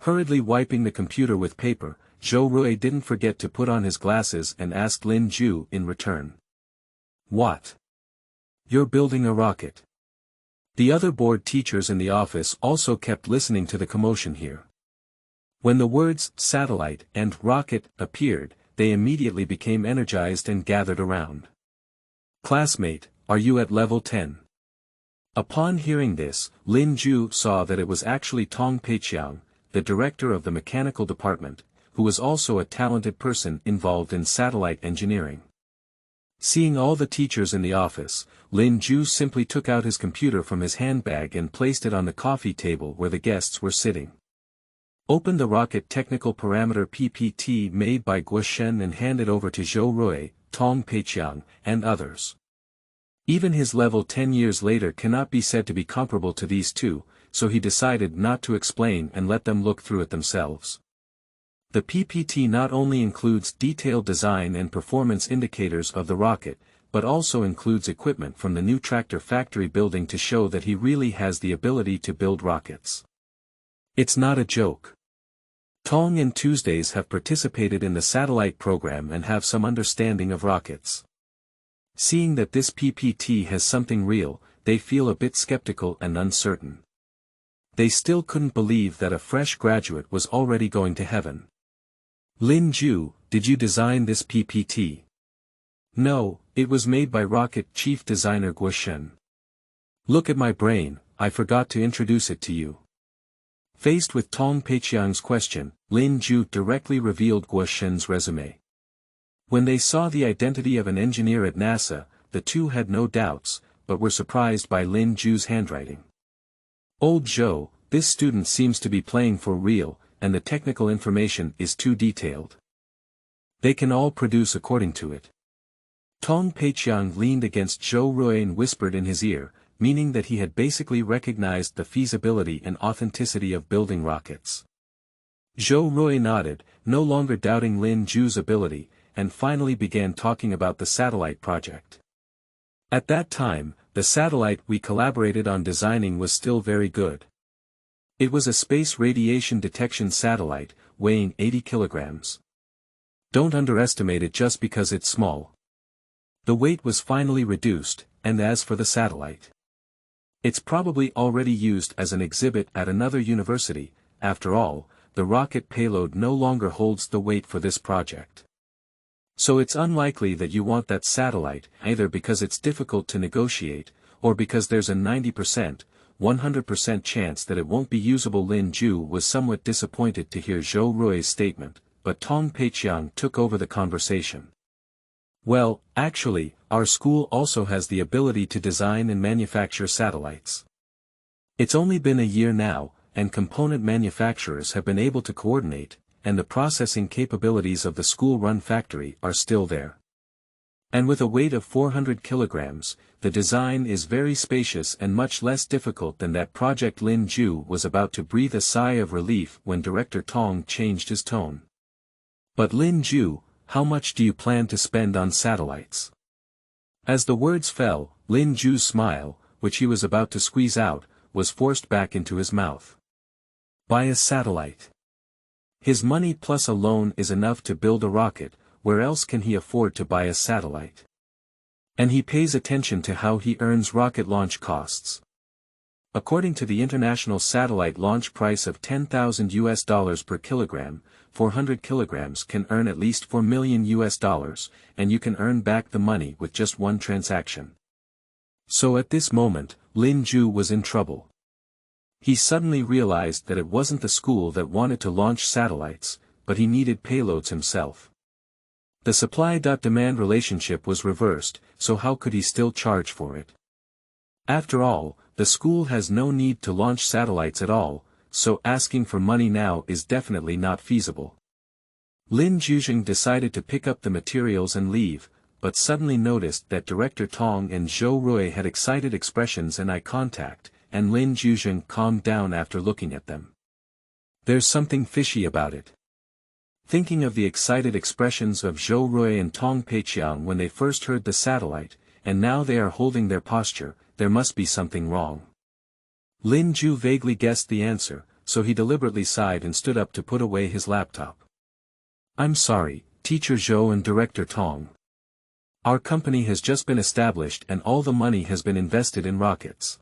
Hurriedly wiping the computer with paper, Zhou Rui didn't forget to put on his glasses and asked Lin Ju in return. What? You're building a rocket. The other bored teachers in the office also kept listening to the commotion here. When the words satellite and rocket appeared, they immediately became energized and gathered around. Classmate, are you at level 10? Upon hearing this, Lin Ju saw that it was actually Tong Peiqiang, the director of the mechanical department, who was also a talented person involved in satellite engineering. Seeing all the teachers in the office, Lin Ju simply took out his computer from his handbag and placed it on the coffee table where the guests were sitting. Opened the rocket technical parameter PPT made by Guo Shen and handed over to Zhou Rui, Tong Peiqiang, and others. Even his level 10 years later cannot be said to be comparable to these two, so he decided not to explain and let them look through it themselves. The PPT not only includes detailed design and performance indicators of the rocket, but also includes equipment from the new tractor factory building to show that he really has the ability to build rockets. It's not a joke. Tong and Tuesdays have participated in the satellite program and have some understanding of rockets. Seeing that this PPT has something real, they feel a bit skeptical and uncertain. They still couldn't believe that a fresh graduate was already going to heaven. Lin Ju, did you design this PPT? No, it was made by rocket chief designer Guo Shen. Look at my brain, I forgot to introduce it to you. Faced with Tong Peiqiang's question, Lin Ju directly revealed Guo Shen's resume. When they saw the identity of an engineer at NASA, the two had no doubts, but were surprised by Lin Ju's handwriting. Old Zhou, this student seems to be playing for real, and the technical information is too detailed. They can all produce according to it. Tong Peiqiang leaned against Zhou Rui and whispered in his ear, meaning that he had basically recognized the feasibility and authenticity of building rockets. Zhou Rui nodded, no longer doubting Lin Ju's ability, and finally began talking about the satellite project. At that time, the satellite we collaborated on designing was still very good. It was a space radiation detection satellite, weighing 80 kilograms. Don't underestimate it just because it's small. The weight was finally reduced, and as for the satellite, it's probably already used as an exhibit at another university. After all, the rocket payload no longer holds the weight for this project. So it's unlikely that you want that satellite, either because it's difficult to negotiate, or because there's a 90%, 100% chance that it won't be usable. Lin Ju was somewhat disappointed to hear Zhou Rui's statement, but Tong Peiqiang took over the conversation. Well, actually, our school also has the ability to design and manufacture satellites. It's only been a year now, and component manufacturers have been able to coordinate, and the processing capabilities of the school-run factory are still there. And with a weight of 400 kilograms, the design is very spacious and much less difficult than that project. Lin Ju was about to breathe a sigh of relief when Director Tong changed his tone. But Lin Ju, how much do you plan to spend on satellites? As the words fell, Lin Ju's smile, which he was about to squeeze out, was forced back into his mouth. Buy a satellite. His money plus a loan is enough to build a rocket, where else can he afford to buy a satellite? And he pays attention to how he earns rocket launch costs. According to the international satellite launch price of $10,000 per kilogram, 400 kilograms can earn at least $4 million, and you can earn back the money with just one transaction. So at this moment, Lin Ju was in trouble. He suddenly realized that it wasn't the school that wanted to launch satellites, but he needed payloads himself. The supply-demand relationship was reversed, so how could he still charge for it? After all, the school has no need to launch satellites at all, so asking for money now is definitely not feasible. Lin Ju decided to pick up the materials and leave, but suddenly noticed that Director Tong and Zhou Rui had excited expressions and eye contact, and Lin Ju calmed down after looking at them. There's something fishy about it. Thinking of the excited expressions of Zhou Rui and Tong Peiqiang when they first heard the satellite, and now they are holding their posture, there must be something wrong. Lin Ju vaguely guessed the answer, so he deliberately sighed and stood up to put away his laptop. I'm sorry, Teacher Zhou and Director Tong. Our company has just been established and all the money has been invested in rockets.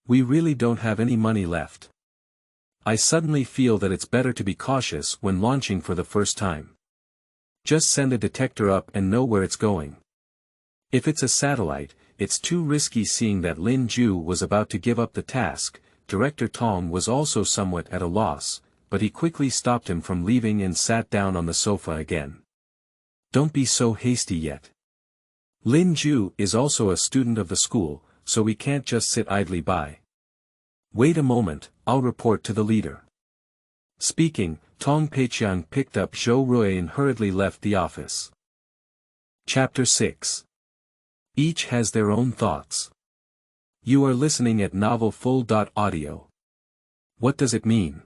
We really don't have any money left. I suddenly feel that it's better to be cautious when launching for the first time. Just send a detector up and know where it's going. If it's a satellite, it's too risky. Seeing that Lin Ju was about to give up the task, Director Tong was also somewhat at a loss, but he quickly stopped him from leaving and sat down on the sofa again. Don't be so hasty yet. Lin Ju is also a student of the school, so we can't just sit idly by. Wait a moment, I'll report to the leader. Speaking, Tong Peiqiang picked up Zhou Rui and hurriedly left the office. Chapter 6. Each has their own thoughts. You are listening at novelfull.audio. What does it mean?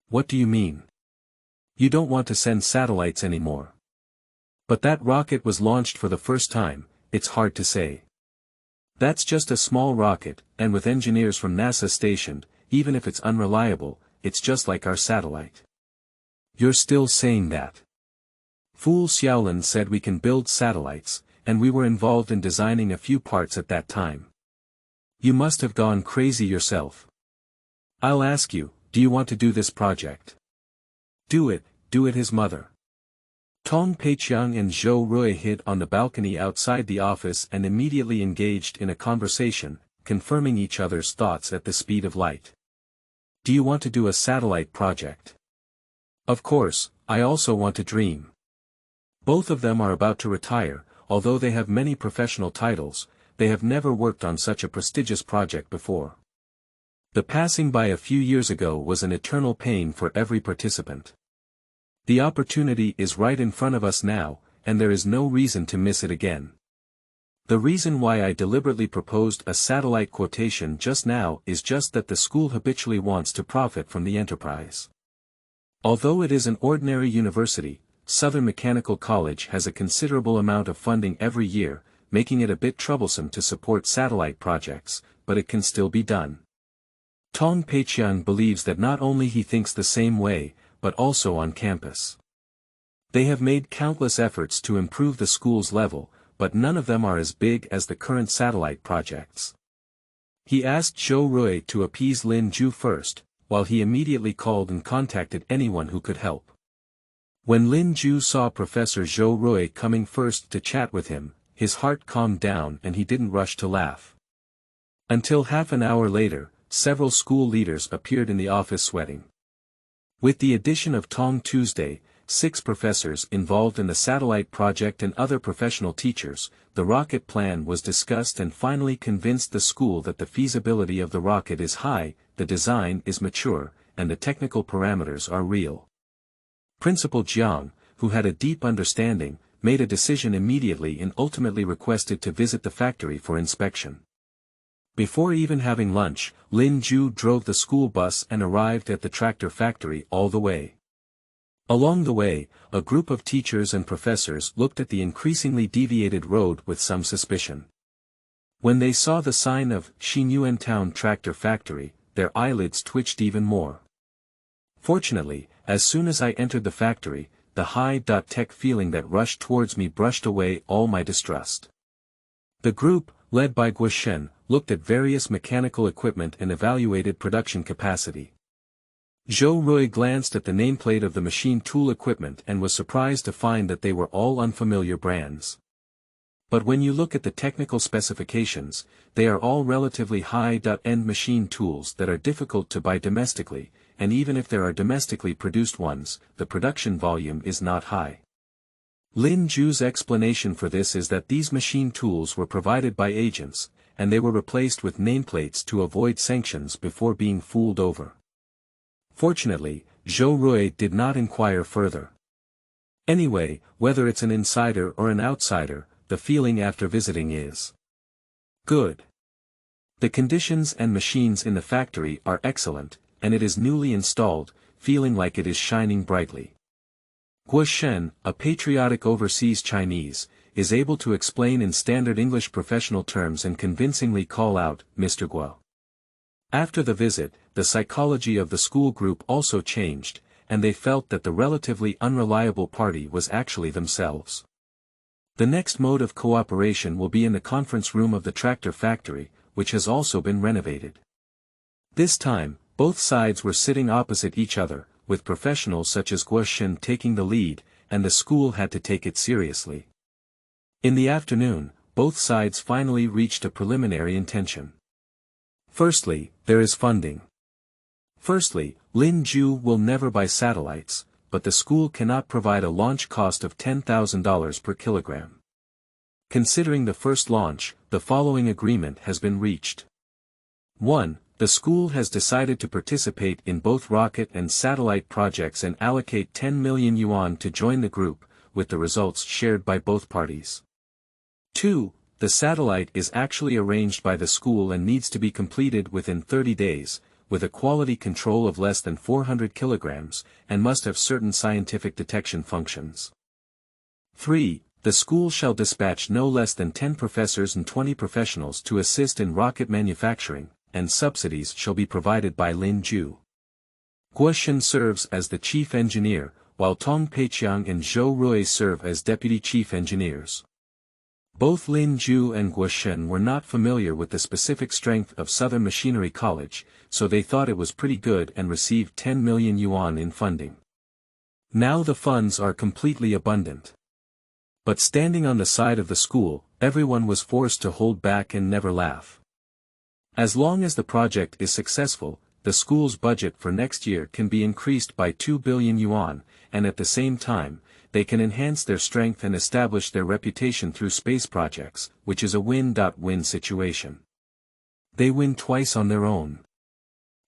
What do you mean? You don't want to send satellites anymore. But that rocket was launched for the first time, it's hard to say. That's just a small rocket, and with engineers from NASA stationed, even if it's unreliable, it's just like our satellite. You're still saying that? Fool Xiaolin said we can build satellites, and we were involved in designing a few parts at that time. You must have gone crazy yourself. I'll ask you, do you want to do this project? Do it, his mother. Tong Peiqiang and Zhou Rui hid on the balcony outside the office and immediately engaged in a conversation, confirming each other's thoughts at the speed of light. Do you want to do a satellite project? Of course, I also want to dream. Both of them are about to retire, although they have many professional titles, they have never worked on such a prestigious project before. The passing by a few years ago was an eternal pain for every participant. The opportunity is right in front of us now, and there is no reason to miss it again. The reason why I deliberately proposed a satellite quotation just now is just that the school habitually wants to profit from the enterprise. Although it is an ordinary university, Southern Mechanical College has a considerable amount of funding every year, making it a bit troublesome to support satellite projects, but it can still be done. Tong Peiqiang believes that not only he thinks the same way, but also on campus. They have made countless efforts to improve the school's level, but none of them are as big as the current satellite projects. He asked Zhou Rui to appease Lin Ju first, while he immediately called and contacted anyone who could help. When Lin Ju saw Professor Zhou Rui coming first to chat with him, his heart calmed down and he didn't rush to laugh. Until half an hour later, several school leaders appeared in the office sweating. With the addition of Tong Tuesday, 6 professors involved in the satellite project and other professional teachers, the rocket plan was discussed and finally convinced the school that the feasibility of the rocket is high, the design is mature, and the technical parameters are real. Principal Jiang, who had a deep understanding, made a decision immediately and ultimately requested to visit the factory for inspection. Before even having lunch, Lin Ju drove the school bus and arrived at the tractor factory all the way. Along the way, a group of teachers and professors looked at the increasingly deviated road with some suspicion. When they saw the sign of Xinyuantown Tractor Factory, their eyelids twitched even more. Fortunately, as soon as I entered the factory, the high-tech feeling that rushed towards me brushed away all my distrust. The group, led by Guoshen, looked at various mechanical equipment and evaluated production capacity. Zhou Rui glanced at the nameplate of the machine tool equipment and was surprised to find that they were all unfamiliar brands. But when you look at the technical specifications, they are all relatively high-end machine tools that are difficult to buy domestically, and even if there are domestically produced ones, the production volume is not high. Lin Ju's explanation for this is that these machine tools were provided by agents, and they were replaced with nameplates to avoid sanctions before being fooled over. Fortunately, Zhou Rui did not inquire further. Anyway, whether it's an insider or an outsider, the feeling after visiting is good. The conditions and machines in the factory are excellent, and it is newly installed, feeling like it is shining brightly. Guo Shen, a patriotic overseas Chinese, is able to explain in standard English professional terms and convincingly call out, "Mr. Guo." After the visit, the psychology of the school group also changed, and they felt that the relatively unreliable party was actually themselves. The next mode of cooperation will be in the conference room of the tractor factory, which has also been renovated. This time, both sides were sitting opposite each other, with professionals such as Guo Shen taking the lead, and the school had to take it seriously. In the afternoon, both sides finally reached a preliminary intention. Firstly, there is funding. Firstly, Lin Ju will never buy satellites, but the school cannot provide a launch cost of $10,000 per kilogram. Considering the first launch, the following agreement has been reached. 1. The school has decided to participate in both rocket and satellite projects and allocate 10 million yuan to join the group, with the results shared by both parties. 2. The satellite is actually arranged by the school and needs to be completed within 30 days, with a quality control of less than 400 kilograms, and must have certain scientific detection functions. 3. The school shall dispatch no less than 10 professors and 20 professionals to assist in rocket manufacturing, and subsidies shall be provided by Lin Ju. Guo Shen serves as the chief engineer, while Tong Peiqiang and Zhou Rui serve as deputy chief engineers. Both Lin Ju and Guo Shen were not familiar with the specific strength of Southern Machinery College, so they thought it was pretty good and received 10 million yuan in funding. Now the funds are completely abundant. But standing on the side of the school, everyone was forced to hold back and never laugh. As long as the project is successful, the school's budget for next year can be increased by 2 billion yuan, and at the same time, they can enhance their strength and establish their reputation through space projects, which is a win-win situation. They win twice on their own.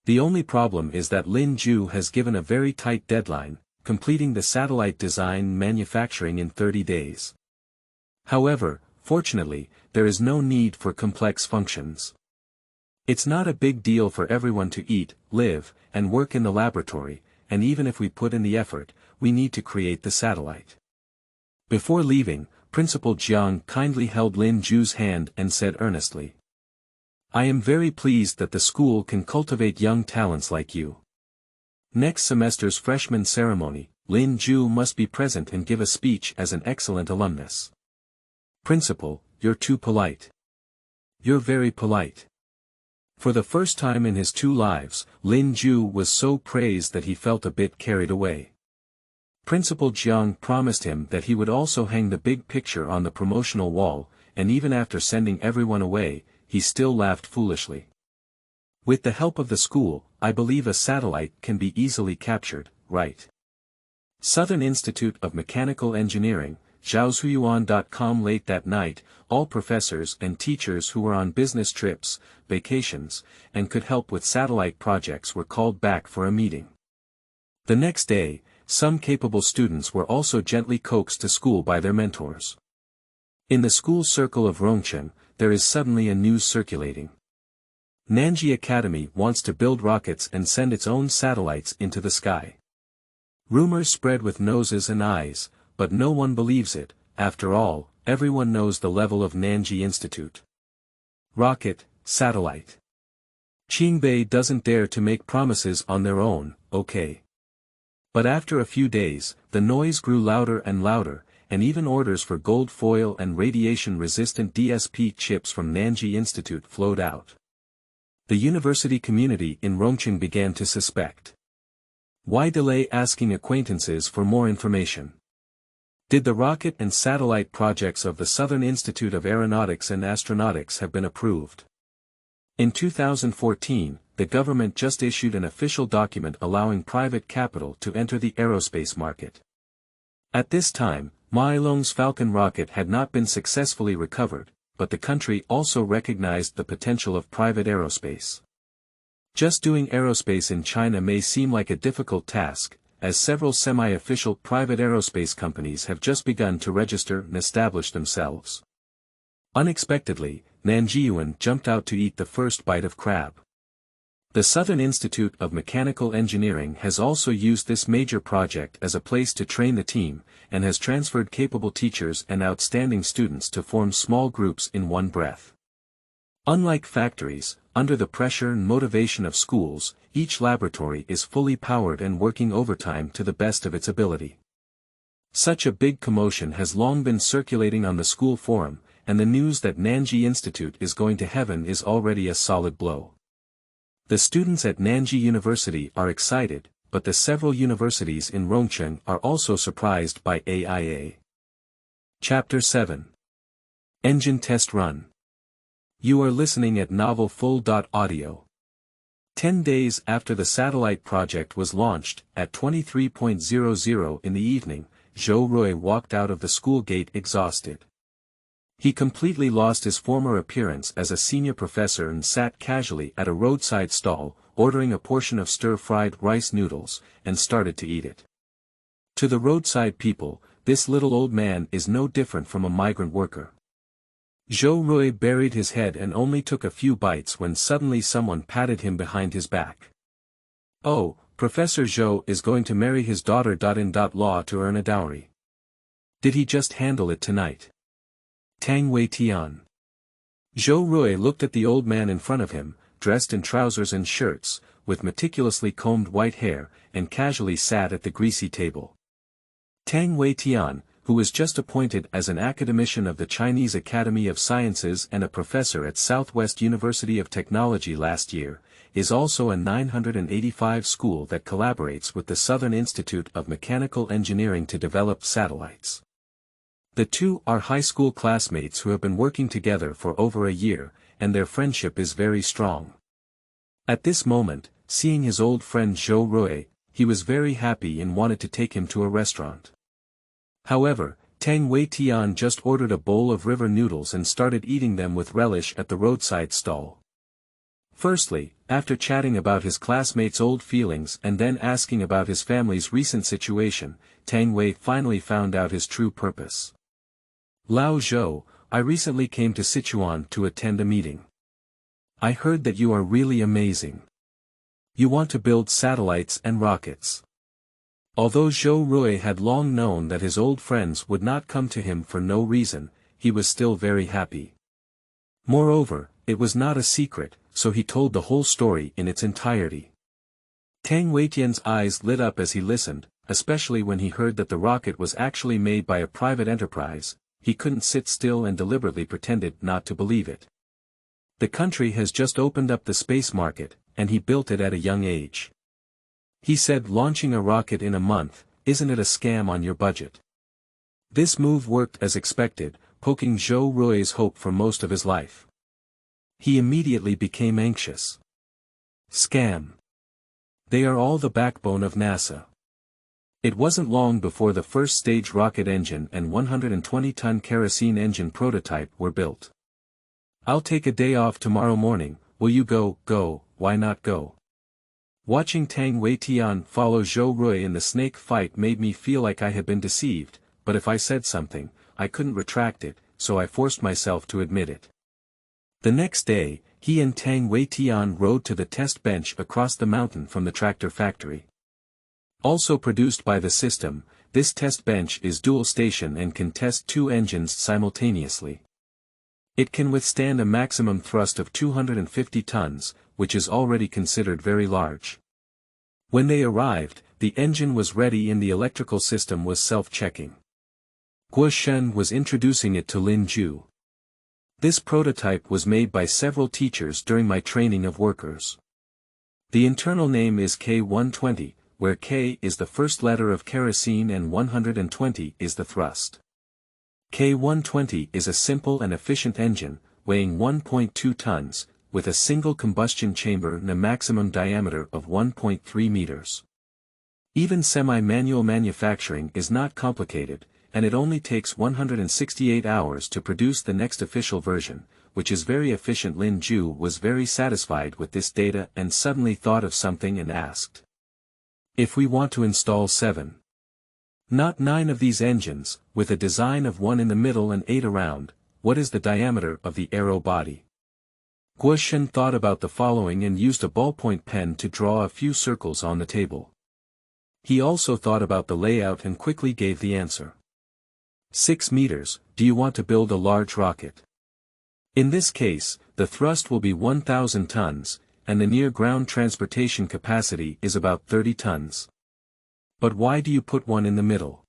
The only problem is that Lin Ju has given a very tight deadline, completing the satellite design and manufacturing in 30 days. However, fortunately, there is no need for complex functions. It's not a big deal for everyone to eat, live, and work in the laboratory, and even if we put in the effort, we need to create the satellite. Before leaving, Principal Jiang kindly held Lin Ju's hand and said earnestly, "I am very pleased that the school can cultivate young talents like you. Next semester's freshman ceremony, Lin Ju must be present and give a speech as an excellent alumnus." "Principal, you're too polite. You're very polite." For the first time in his 2 lives, Lin Ju was so praised that he felt a bit carried away. Principal Jiang promised him that he would also hang the big picture on the promotional wall, and even after sending everyone away, he still laughed foolishly. "With the help of the school, I believe a satellite can be easily captured, right?" Southern Institute of Mechanical Engineering, Zhaozhuyuan.com. Late that night, all professors and teachers who were on business trips, vacations, and could help with satellite projects were called back for a meeting. The next day, some capable students were also gently coaxed to school by their mentors. In the school circle of Rongchen, there is suddenly a news circulating. Nanji Academy wants to build rockets and send its own satellites into the sky. Rumors spread with noses and eyes, but no one believes it. After all, everyone knows the level of Nanji Institute. Rocket, satellite. Qingbei doesn't dare to make promises on their own, okay. But after a few days, the noise grew louder and louder, and even orders for gold foil and radiation-resistant DSP chips from Nanji Institute flowed out. The university community in Rongchen began to suspect. Why delay asking acquaintances for more information? Did the rocket and satellite projects of the Southern Institute of Aeronautics and Astronautics have been approved? In 2014, the government just issued an official document allowing private capital to enter the aerospace market. At this time, Ma Ilong's Falcon rocket had not been successfully recovered, but the country also recognized the potential of private aerospace. Just doing aerospace in China may seem like a difficult task, as several semi-official private aerospace companies have just begun to register and establish themselves. Unexpectedly, Nanjiyuan jumped out to eat the first bite of crab. The Southern Institute of Mechanical Engineering has also used this major project as a place to train the team, and has transferred capable teachers and outstanding students to form small groups in one breath. Unlike factories, under the pressure and motivation of schools, each laboratory is fully powered and working overtime to the best of its ability. Such a big commotion has long been circulating on the school forum, and the news that Nanji Institute is going to heaven is already a solid blow. The students at Nanji University are excited, but the several universities in Rongcheng are also surprised by AIA. Chapter 7. Engine Test Run. You are listening at novelfull.audio. 10 days after the satellite project was launched, at 23:00 in the evening, Zhou Rui walked out of the school gate exhausted. He completely lost his former appearance as a senior professor and sat casually at a roadside stall, ordering a portion of stir-fried rice noodles, and started to eat it. To the roadside people, this little old man is no different from a migrant worker. Zhou Rui buried his head and only took a few bites when suddenly someone patted him behind his back. Oh, Professor Zhou is going to marry his daughter.in.law to earn a dowry. Did he just handle it tonight? Tang Wei Tian. Zhou Rui looked at the old man in front of him, dressed in trousers and shirts, with meticulously combed white hair, and casually sat at the greasy table. Tang Wei Tian, who was just appointed as an academician of the Chinese Academy of Sciences and a professor at Southwest University of Technology last year, is also a 985 school that collaborates with the Southern Institute of Mechanical Engineering to develop satellites. The two are high school classmates who have been working together for over a year, and their friendship is very strong. At this moment, seeing his old friend Zhou Rui, he was very happy and wanted to take him to a restaurant. However, Tang Wei Tian just ordered a bowl of river noodles and started eating them with relish at the roadside stall. Firstly, after chatting about his classmates' old feelings and then asking about his family's recent situation, Tang Wei finally found out his true purpose. Lao Zhou, I recently came to Sichuan to attend a meeting. I heard that you are really amazing. You want to build satellites and rockets. Although Zhou Rui had long known that his old friends would not come to him for no reason, he was still very happy. Moreover, it was not a secret, so he told the whole story in its entirety. Tang Weitian's eyes lit up as he listened, especially when he heard that the rocket was actually made by a private enterprise. He couldn't sit still and deliberately pretended not to believe it. The country has just opened up the space market, and he built it at a young age. He said launching a rocket in a month, isn't it a scam on your budget? This move worked as expected, poking Zhou Rui's hope for most of his life. He immediately became anxious. Scam. They are all the backbone of NASA. It wasn't long before the first stage rocket engine and 120-ton kerosene engine prototype were built. I'll take a day off tomorrow morning, will you go? Go, why not go? Watching Tang Weitian follow Zhou Rui in the snake fight made me feel like I had been deceived, but if I said something, I couldn't retract it, so I forced myself to admit it. The next day, he and Tang Weitian rode to the test bench across the mountain from the tractor factory. Also produced by the system, this test bench is dual station and can test two engines simultaneously. It can withstand a maximum thrust of 250 tons, which is already considered very large. When they arrived, the engine was ready and the electrical system was self-checking. Guo Shen was introducing it to Lin Ju. This prototype was made by several teachers during my training of workers. The internal name is K120, where K is the first letter of kerosene and 120 is the thrust. K120 is a simple and efficient engine, weighing 1.2 tons, with a single combustion chamber and a maximum diameter of 1.3 meters. Even semi-manual manufacturing is not complicated, and it only takes 168 hours to produce the next official version, which is very efficient. Lin Ju was very satisfied with this data and suddenly thought of something and asked. If we want to install 7, not 9 of these engines, with a design of 1 in the middle and 8 around, what is the diameter of the aero body? Guo Shen thought about the following and used a ballpoint pen to draw a few circles on the table. He also thought about the layout and quickly gave the answer. 6 meters. Do you want to build a large rocket? In this case, the thrust will be 1,000 tons, and the near-ground transportation capacity is about 30 tons. But why do you put 1 in the middle?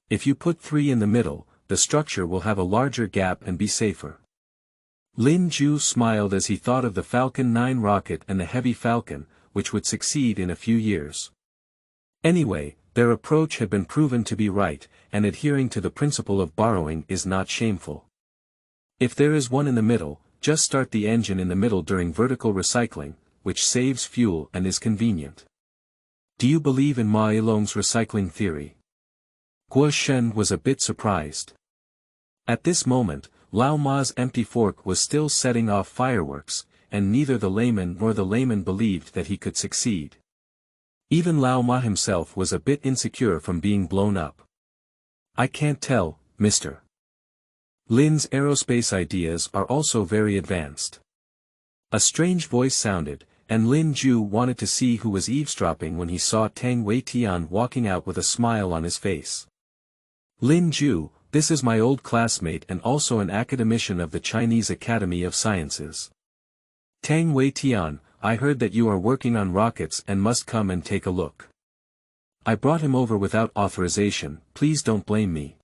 If you put 3 in the middle, the structure will have a larger gap and be safer. Lin Ju smiled as he thought of the Falcon 9 rocket and the Heavy Falcon, which would succeed in a few years. Anyway, their approach had been proven to be right, and adhering to the principle of borrowing is not shameful. If there is 1 in the middle, just start the engine in the middle during vertical recycling, which saves fuel and is convenient. Do you believe in Ma Yilong's recycling theory? Guo Shen was a bit surprised. At this moment, Lao Ma's empty fork was still setting off fireworks, and neither the layman nor the layman believed that he could succeed. Even Lao Ma himself was a bit insecure from being blown up. I can't tell, Mr. Lin's aerospace ideas are also very advanced. A strange voice sounded, and Lin Ju wanted to see who was eavesdropping when he saw Tang Wei-tian walking out with a smile on his face. Lin Ju, this is my old classmate and also an academician of the Chinese Academy of Sciences. Tang Wei-tian, I heard that you are working on rockets and must come and take a look. I brought him over without authorization, please don't blame me.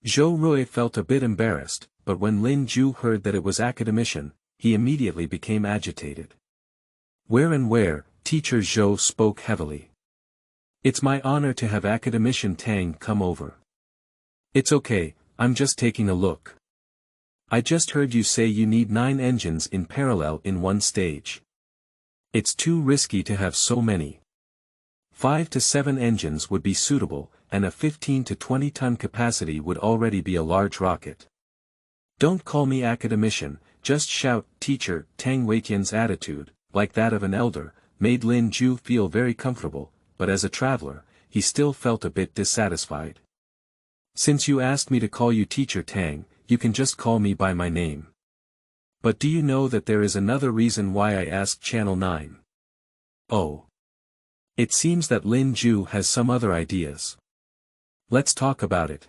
Zhou Rui felt a bit embarrassed, but when Lin Ju heard that it was academician, he immediately became agitated. Where, teacher Zhou spoke heavily. It's my honor to have academician Tang come over. It's okay, I'm just taking a look. I just heard you say you need 9 engines in parallel in one stage. It's too risky to have so many. 5 to 7 engines would be suitable, and a 15 to 20 ton capacity would already be a large rocket. Don't call me academician, just shout, teacher. Tang Weitian's attitude, like that of an elder, made Lin Ju feel very comfortable, but as a traveler, he still felt a bit dissatisfied. Since you asked me to call you teacher Tang, you can just call me by my name. But do you know that there is another reason why I asked Channel 9? Oh. It seems that Lin Ju has some other ideas. Let's talk about it.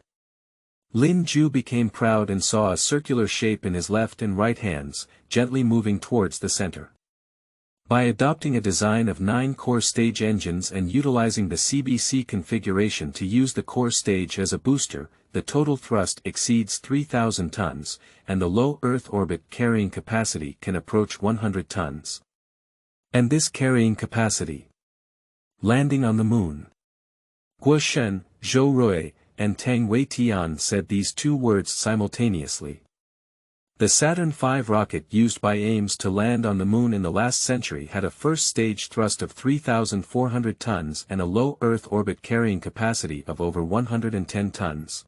Lin Ju became proud and saw a circular shape in his left and right hands, gently moving towards the center. By adopting a design of 9 core stage engines and utilizing the CBC configuration to use the core stage as a booster, the total thrust exceeds 3,000 tons, and the low Earth orbit carrying capacity can approach 100 tons. And this carrying capacity. Landing on the moon. Guo Shen, Zhou Rui, and Tang Wei-tian said these 2 words simultaneously. The Saturn V rocket used by Ames to land on the moon in the last century had a first-stage thrust of 3,400 tons and a low Earth orbit carrying capacity of over 110 tons.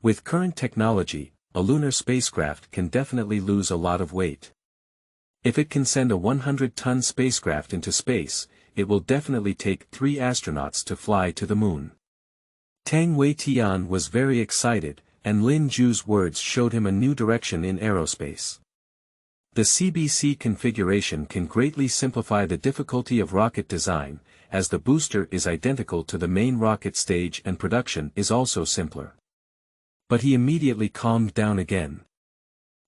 With current technology, a lunar spacecraft can definitely lose a lot of weight. If it can send a 100-ton spacecraft into space, it will definitely take 3 astronauts to fly to the moon. Tang Wei-tian was very excited, and Lin Ju's words showed him a new direction in aerospace. The CBC configuration can greatly simplify the difficulty of rocket design, as the booster is identical to the main rocket stage and production is also simpler. But he immediately calmed down again.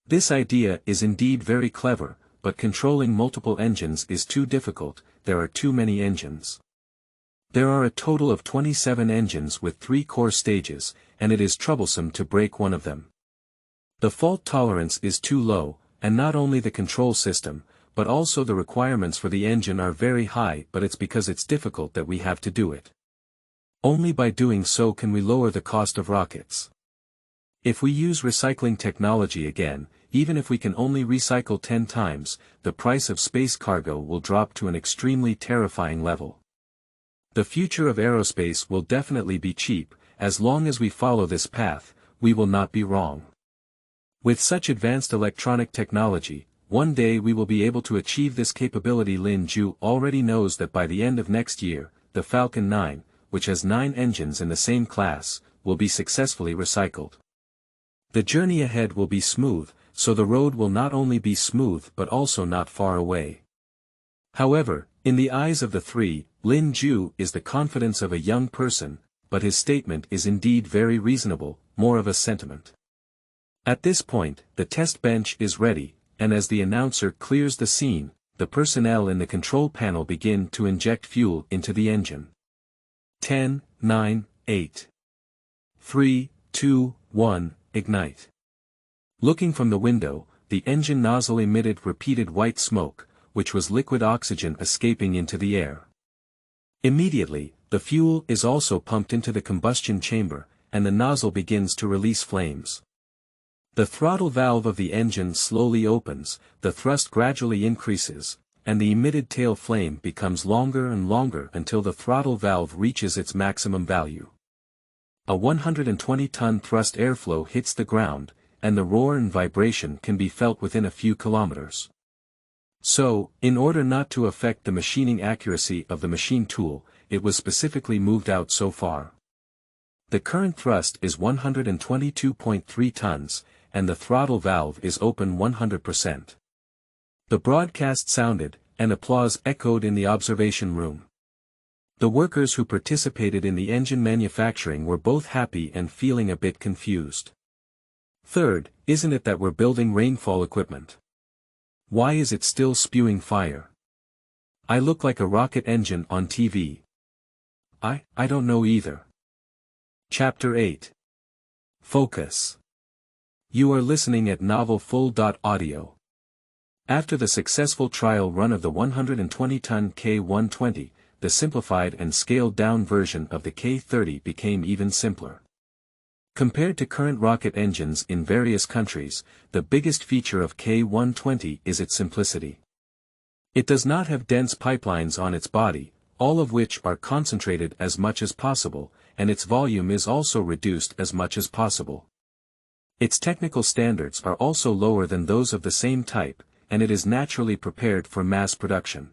This idea is indeed very clever, but controlling multiple engines is too difficult, there are too many engines. There are a total of 27 engines with 3 core stages, and it is troublesome to break one of them. The fault tolerance is too low, and not only the control system, but also the requirements for the engine are very high, but it's because it's difficult that we have to do it. Only by doing so can we lower the cost of rockets. If we use recycling technology again, even if we can only recycle 10 times, the price of space cargo will drop to an extremely terrifying level. The future of aerospace will definitely be cheap, as long as we follow this path, we will not be wrong. With such advanced electronic technology, one day we will be able to achieve this capability. Lin Ju already knows that by the end of next year, the Falcon 9, which has 9 engines in the same class, will be successfully recycled. The journey ahead will be smooth, so the road will not only be smooth but also not far away. However, in the eyes of the three, Lin Ju is the confidence of a young person, but his statement is indeed very reasonable, more of a sentiment. At this point, the test bench is ready, and as the announcer clears the scene, the personnel in the control panel begin to inject fuel into the engine. 10, 9, 8. 3, 2, 1, ignite. Looking from the window, the engine nozzle emitted repeated white smoke, which was liquid oxygen escaping into the air. Immediately, the fuel is also pumped into the combustion chamber, and the nozzle begins to release flames. The throttle valve of the engine slowly opens, the thrust gradually increases, and the emitted tail flame becomes longer and longer until the throttle valve reaches its maximum value. A 120-ton thrust airflow hits the ground, and the roar and vibration can be felt within a few kilometers. So, in order not to affect the machining accuracy of the machine tool, it was specifically moved out so far. The current thrust is 122.3 tons, and the throttle valve is open 100%. The broadcast sounded, and applause echoed in the observation room. The workers who participated in the engine manufacturing were both happy and feeling a bit confused. Third, isn't it that we're building rainfall equipment? Why is it still spewing fire? I look like a rocket engine on TV. I don't know either. Chapter 8. Focus. You are listening at novelfull.audio. After the successful trial run of the 120-ton K120, the simplified and scaled-down version of the K30 became even simpler. Compared to current rocket engines in various countries, the biggest feature of K120 is its simplicity. It does not have dense pipelines on its body, all of which are concentrated as much as possible, and its volume is also reduced as much as possible. Its technical standards are also lower than those of the same type, and it is naturally prepared for mass production.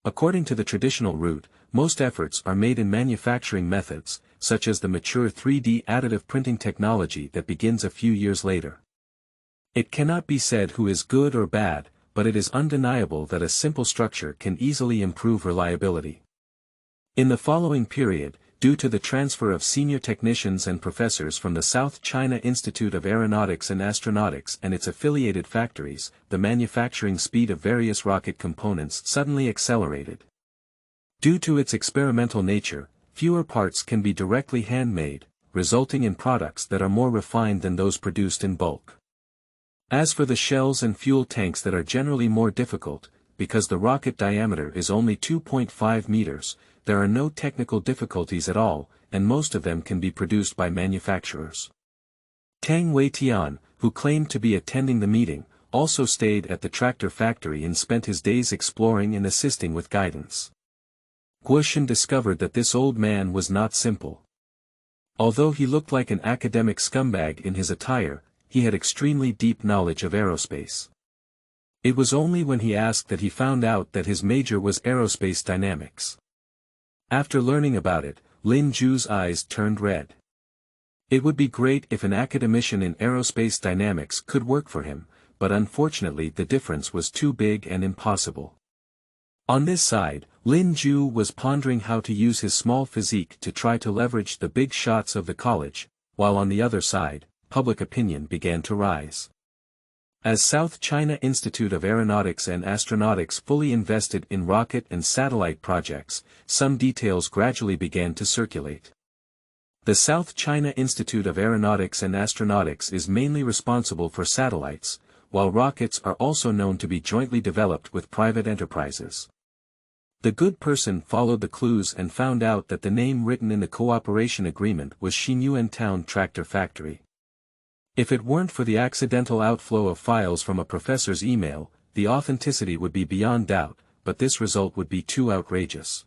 According to the traditional route, most efforts are made in manufacturing methods, such as the mature 3D additive printing technology that begins a few years later. It cannot be said who is good or bad, but it is undeniable that a simple structure can easily improve reliability. In the following period, due to the transfer of senior technicians and professors from the South China Institute of Aeronautics and Astronautics and its affiliated factories, the manufacturing speed of various rocket components suddenly accelerated. Due to its experimental nature, fewer parts can be directly handmade, resulting in products that are more refined than those produced in bulk. As for the shells and fuel tanks that are generally more difficult, because the rocket diameter is only 2.5 meters, there are no technical difficulties at all, and most of them can be produced by manufacturers. Tang Wei-tian, who claimed to be attending the meeting, also stayed at the tractor factory and spent his days exploring and assisting with guidance. Guoshan discovered that this old man was not simple. Although he looked like an academic scumbag in his attire, he had extremely deep knowledge of aerospace. It was only when he asked that he found out that his major was aerospace dynamics. After learning about it, Lin Ju's eyes turned red. It would be great if an academician in aerospace dynamics could work for him, but unfortunately the difference was too big and impossible. On this side, Lin Ju was pondering how to use his small physique to try to leverage the big shots of the college, while on the other side, public opinion began to rise. As South China Institute of Aeronautics and Astronautics fully invested in rocket and satellite projects, some details gradually began to circulate. The South China Institute of Aeronautics and Astronautics is mainly responsible for satellites, while rockets are also known to be jointly developed with private enterprises. The good person followed the clues and found out that the name written in the cooperation agreement was Xinyuan Tractor Factory. If it weren't for the accidental outflow of files from a professor's email, the authenticity would be beyond doubt, but this result would be too outrageous.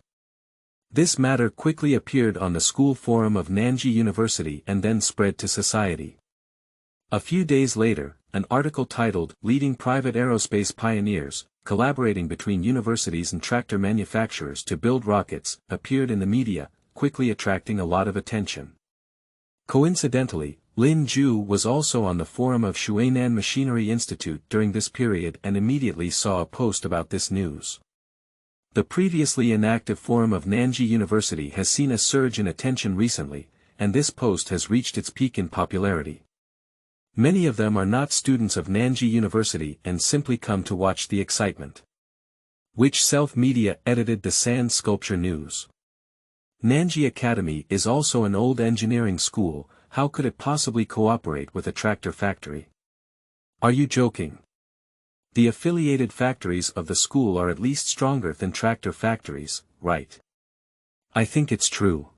This matter quickly appeared on the school forum of Nanji University and then spread to society. A few days later, an article titled, "Leading Private Aerospace Pioneers, Collaborating Between Universities and Tractor Manufacturers to Build Rockets," appeared in the media, quickly attracting a lot of attention. Coincidentally, Lin Ju was also on the forum of Shuinan Machinery Institute during this period and immediately saw a post about this news. The previously inactive forum of Nanji University has seen a surge in attention recently, and this post has reached its peak in popularity. Many of them are not students of Nanji University and simply come to watch the excitement. Which self-media edited the sand sculpture news? Nanji Academy is also an old engineering school. How could it possibly cooperate with a tractor factory? Are you joking? The affiliated factories of the school are at least stronger than tractor factories, right? I think it's true.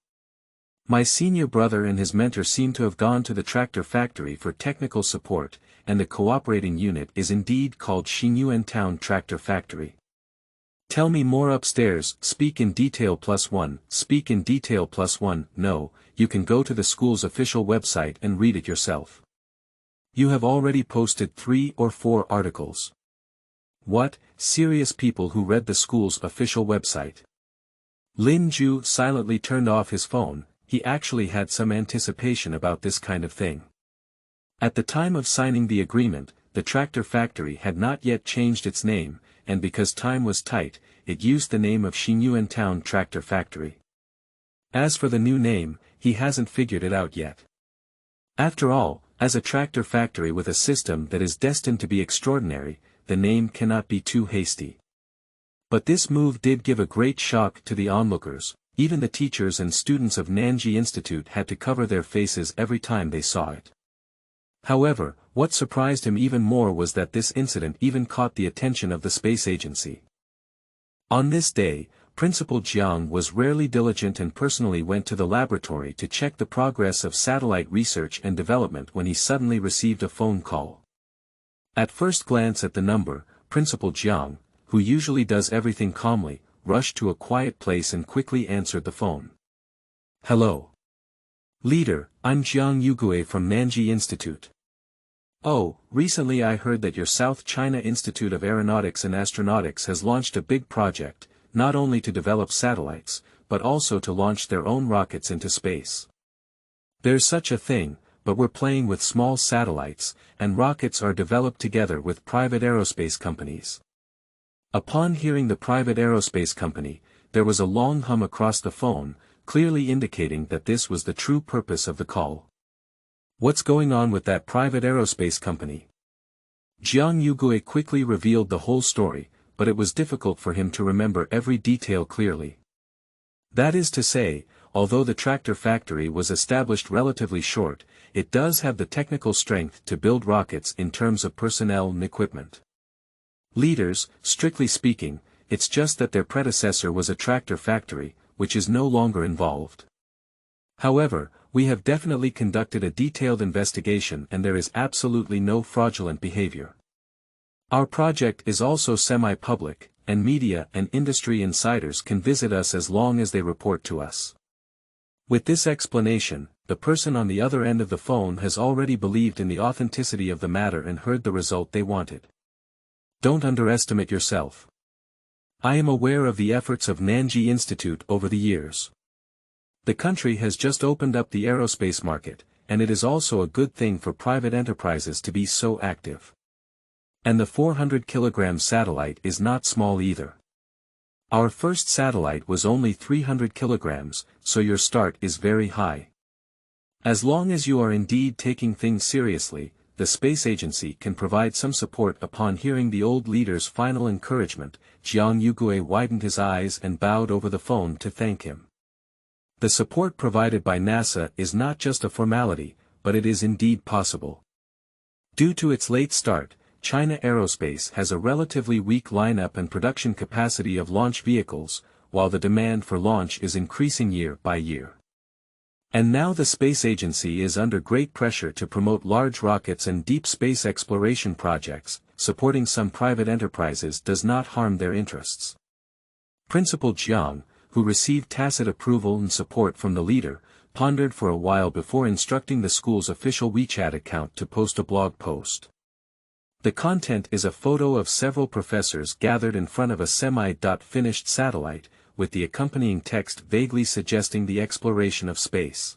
My senior brother and his mentor seem to have gone to the tractor factory for technical support, and the cooperating unit is indeed called Xinyuan Town Tractor Factory. Tell me more upstairs. Speak in detail +1. Speak in detail +1. No, you can go to the school's official website and read it yourself. You have already posted 3 or 4 articles. What, serious people who read the school's official website? Lin Ju silently turned off his phone. He actually had some anticipation about this kind of thing. At the time of signing the agreement, the tractor factory had not yet changed its name, and because time was tight, it used the name of Xinyuan Town Tractor Factory. As for the new name, he hasn't figured it out yet. After all, as a tractor factory with a system that is destined to be extraordinary, the name cannot be too hasty. But this move did give a great shock to the onlookers. Even the teachers and students of Nanji Institute had to cover their faces every time they saw it. However, what surprised him even more was that this incident even caught the attention of the space agency. On this day, Principal Jiang was rarely diligent and personally went to the laboratory to check the progress of satellite research and development when he suddenly received a phone call. At first glance at the number, Principal Jiang, who usually does everything calmly, rushed to a quiet place and quickly answered the phone. Hello. Leader, I'm Jiang Yugue from Nanji Institute. Oh, recently I heard that your South China Institute of Aeronautics and Astronautics has launched a big project, not only to develop satellites, but also to launch their own rockets into space. There's such a thing, but we're playing with small satellites, and rockets are developed together with private aerospace companies. Upon hearing the private aerospace company, there was a long hum across the phone, clearly indicating that this was the true purpose of the call. What's going on with that private aerospace company? Jiang Yugue quickly revealed the whole story, but it was difficult for him to remember every detail clearly. That is to say, although the tractor factory was established relatively short, it does have the technical strength to build rockets in terms of personnel and equipment. Leaders, strictly speaking, it's just that their predecessor was a tractor factory, which is no longer involved. However, we have definitely conducted a detailed investigation and there is absolutely no fraudulent behavior. Our project is also semi-public, and media and industry insiders can visit us as long as they report to us. With this explanation, the person on the other end of the phone has already believed in the authenticity of the matter and heard the result they wanted. Don't underestimate yourself. I am aware of the efforts of Nanji Institute over the years. The country has just opened up the aerospace market, and it is also a good thing for private enterprises to be so active. And the 400-kilogram satellite is not small either. Our first satellite was only 300 kilograms, so your start is very high. As long as you are indeed taking things seriously, the space agency can provide some support. Upon hearing the old leader's final encouragement, Jiang Yugue widened his eyes and bowed over the phone to thank him. The support provided by NASA is not just a formality, but it is indeed possible. Due to its late start, China Aerospace has a relatively weak lineup and production capacity of launch vehicles, while the demand for launch is increasing year by year. And now the space agency is under great pressure to promote large rockets and deep space exploration projects. Supporting some private enterprises does not harm their interests. Principal Jiang, who received tacit approval and support from the leader, pondered for a while before instructing the school's official WeChat account to post a blog post. The content is a photo of several professors gathered in front of a semi-finished satellite, with the accompanying text vaguely suggesting the exploration of space.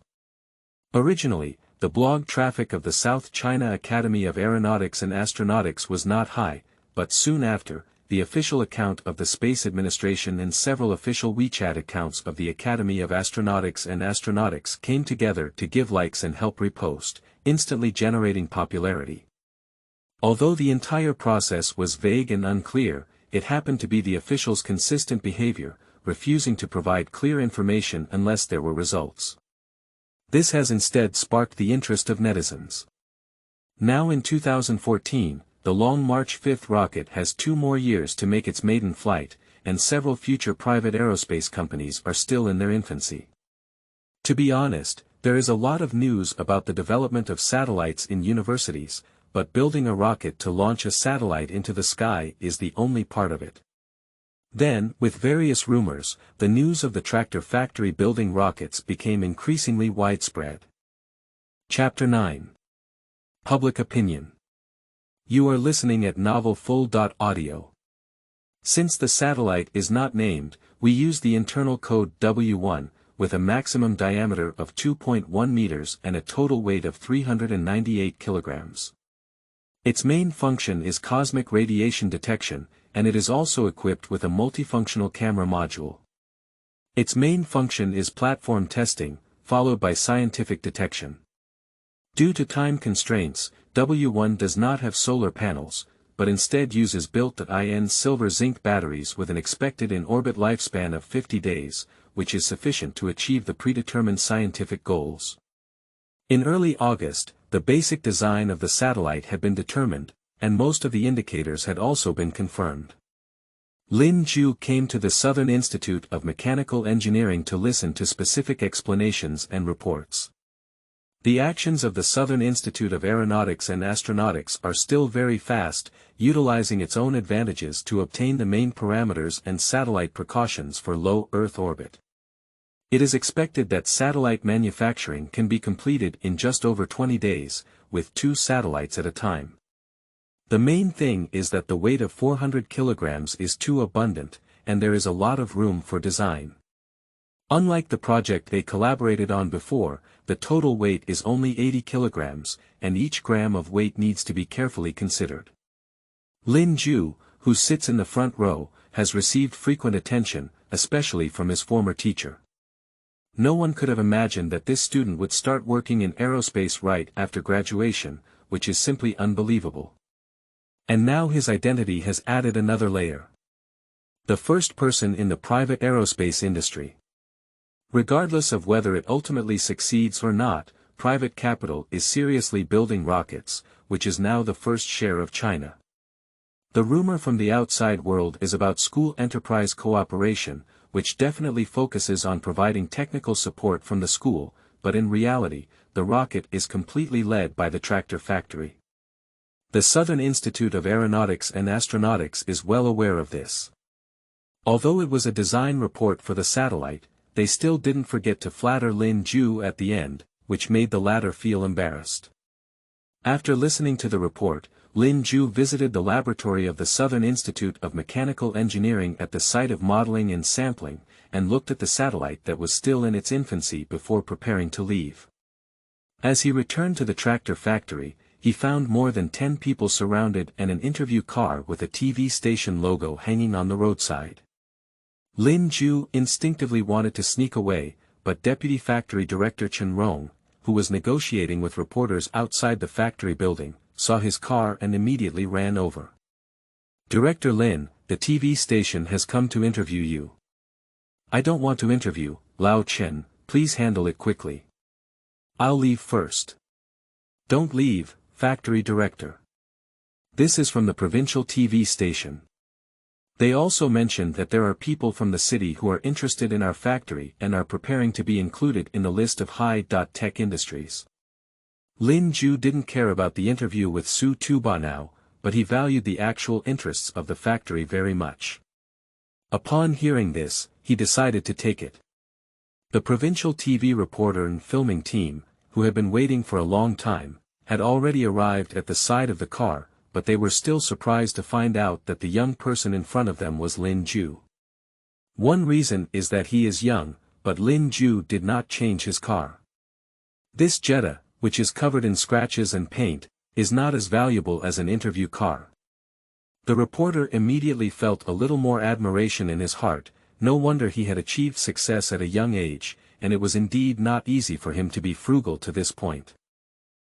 Originally, the blog traffic of the South China Academy of Aeronautics and Astronautics was not high, but soon after, the official account of the Space Administration and several official WeChat accounts of the Academy of Astronautics and Astronautics came together to give likes and help repost, instantly generating popularity. Although the entire process was vague and unclear, it happened to be the officials' consistent behavior, refusing to provide clear information unless there were results. This has instead sparked the interest of netizens. Now in 2014, the Long March 5 rocket has 2 more years to make its maiden flight, and several future private aerospace companies are still in their infancy. To be honest, there is a lot of news about the development of satellites in universities, but building a rocket to launch a satellite into the sky is the only part of it. Then, with various rumors, the news of the tractor factory building rockets became increasingly widespread. Chapter 9. Public Opinion. You are listening at novelfull.audio. Since the satellite is not named, we use the internal code W1, with a maximum diameter of 2.1 meters and a total weight of 398 kilograms. Its main function is cosmic radiation detection, and it is also equipped with a multifunctional camera module. Its main function is platform testing, followed by scientific detection. Due to time constraints, W1 does not have solar panels, but instead uses built-in silver-zinc batteries with an expected in-orbit lifespan of 50 days, which is sufficient to achieve the predetermined scientific goals. In early August, the basic design of the satellite had been determined, and most of the indicators had also been confirmed. Lin Ju came to the Southern Institute of Mechanical Engineering to listen to specific explanations and reports. The actions of the Southern Institute of Aeronautics and Astronautics are still very fast, utilizing its own advantages to obtain the main parameters and satellite precautions for low Earth orbit. It is expected that satellite manufacturing can be completed in just over 20 days, with 2 satellites at a time. The main thing is that the weight of 400 kilograms is too abundant, and there is a lot of room for design. Unlike the project they collaborated on before, the total weight is only 80 kilograms, and each gram of weight needs to be carefully considered. Lin Ju, who sits in the front row, has received frequent attention, especially from his former teacher. No one could have imagined that this student would start working in aerospace right after graduation, which is simply unbelievable. And now his identity has added another layer. The first person in the private aerospace industry. Regardless of whether it ultimately succeeds or not, private capital is seriously building rockets, which is now the first share of China. The rumor from the outside world is about school-enterprise cooperation, which definitely focuses on providing technical support from the school, but in reality, the rocket is completely led by the tractor factory. The Southern Institute of Aeronautics and Astronautics is well aware of this. Although it was a design report for the satellite, they still didn't forget to flatter Lin Ju at the end, which made the latter feel embarrassed. After listening to the report, Lin Ju visited the laboratory of the Southern Institute of Mechanical Engineering at the site of modeling and sampling, and looked at the satellite that was still in its infancy before preparing to leave. As he returned to the tractor factory, he found more than 10 people surrounded and an interview car with a TV station logo hanging on the roadside. Lin Ju instinctively wanted to sneak away, but Deputy Factory Director Chen Rong, who was negotiating with reporters outside the factory building, saw his car and immediately ran over. "Director Lin, the TV station has come to interview you." "I don't want to interview, Lao Chen, please handle it quickly." "I'll leave first." "Don't leave, Factory Director. This is from the provincial TV station. They also mentioned that there are people from the city who are interested in our factory and are preparing to be included in the list of high-tech industries." Lin Ju didn't care about the interview with Su Tuba now, but he valued the actual interests of the factory very much. Upon hearing this, he decided to take it. The provincial TV reporter and filming team, who had been waiting for a long time, had already arrived at the side of the car, but they were still surprised to find out that the young person in front of them was Lin Ju. One reason is that he is young, but Lin Ju did not change his car. This Jetta, which is covered in scratches and paint, is not as valuable as an interview car. The reporter immediately felt a little more admiration in his heart. No wonder he had achieved success at a young age, and it was indeed not easy for him to be frugal to this point.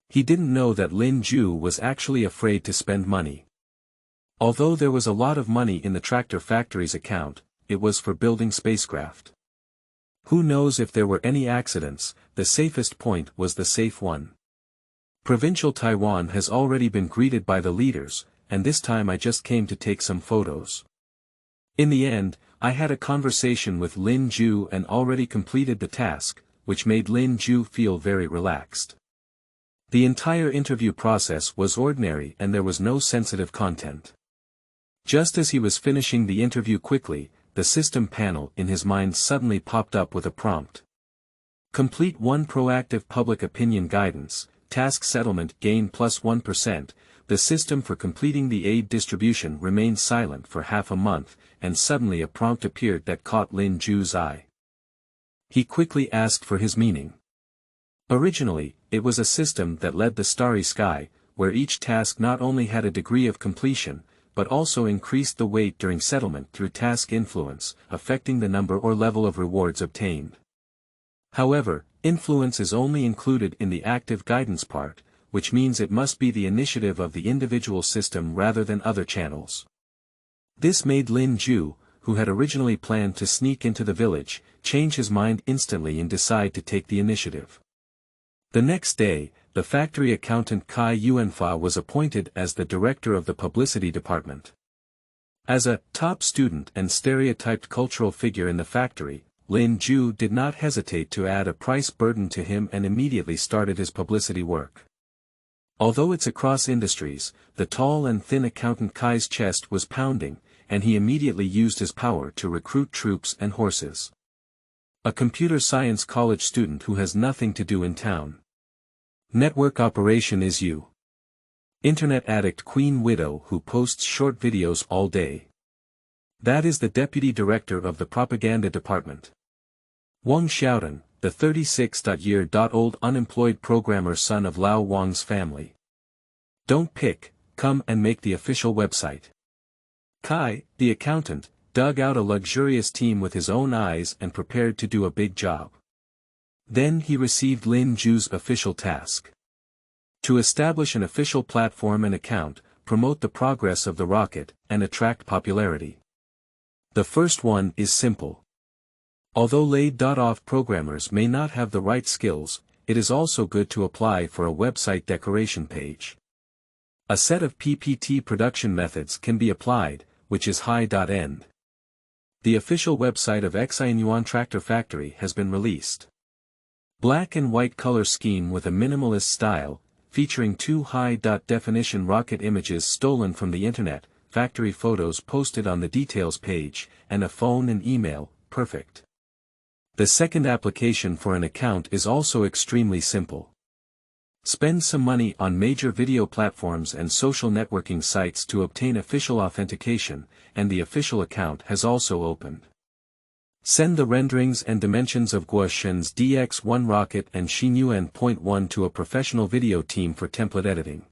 He didn't know that Lin Ju was actually afraid to spend money. Although there was a lot of money in the tractor factory's account, it was for building spacecraft. Who knows if there were any accidents, the safest point was the safe one. Provincial Taiwan has already been greeted by the leaders, and this time I just came to take some photos. In the end, I had a conversation with Lin Ju and already completed the task, which made Lin Ju feel very relaxed. The entire interview process was ordinary and there was no sensitive content. Just as he was finishing the interview quickly, the system panel in his mind suddenly popped up with a prompt. Complete one proactive public opinion guidance, task settlement gain plus 1%, the system for completing the aid distribution remained silent for half a month, and suddenly a prompt appeared that caught Lin Ju's eye. He quickly asked for his meaning. Originally, it was a system that led the starry sky, where each task not only had a degree of completion, but also increased the weight during settlement through task influence, affecting the number or level of rewards obtained. However, influence is only included in the active guidance part, which means it must be the initiative of the individual system rather than other channels. This made Lin Ju, who had originally planned to sneak into the village, change his mind instantly and decide to take the initiative. The next day, the factory accountant Kai Yuanfa was appointed as the director of the publicity department. As a top student and stereotyped cultural figure in the factory, Lin Ju did not hesitate to add a price burden to him and immediately started his publicity work. Although it's across industries, the tall and thin accountant Kai's chest was pounding, and he immediately used his power to recruit troops and horses. A computer science college student who has nothing to do in town. Network operation is you. Internet addict queen widow who posts short videos all day. That is the deputy director of the propaganda department. Wang Xiaodan, the 36-year-old unemployed programmer son of Lao Wang's family. Don't pick, come and make the official website. Kai, the accountant, dug out a luxurious team with his own eyes and prepared to do a big job. Then he received Lin Ju's official task. To establish an official platform and account, promote the progress of the rocket, and attract popularity. The first one is simple. Although laid-off programmers may not have the right skills, it is also good to apply for a website decoration page. A set of PPT production methods can be applied, which is high.end. The official website of Xianyuan Tractor Factory has been released. Black and white color scheme with a minimalist style, featuring two high-definition rocket images stolen from the internet, factory photos posted on the details page, and a phone and email, perfect. The second application for an account is also extremely simple. Spend some money on major video platforms and social networking sites to obtain official authentication, and the official account has also opened. Send the renderings and dimensions of Guoshen's DX1 rocket and Xinyuan.1 to a professional video team for template editing.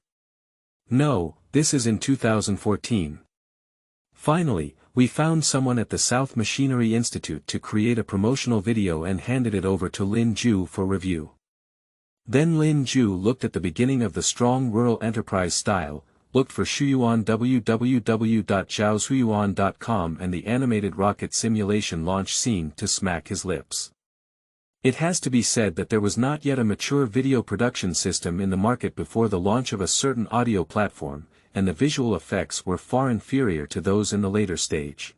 No, this is in 2014. Finally, we found someone at the South Machinery Institute to create a promotional video and handed it over to Lin Ju for review. Then Lin Ju looked at the beginning of the strong rural enterprise style, looked for Shuyuan www.zhaoshuyuan.com and the animated rocket simulation launch scene to smack his lips. It has to be said that there was not yet a mature video production system in the market before the launch of a certain audio platform, and the visual effects were far inferior to those in the later stage.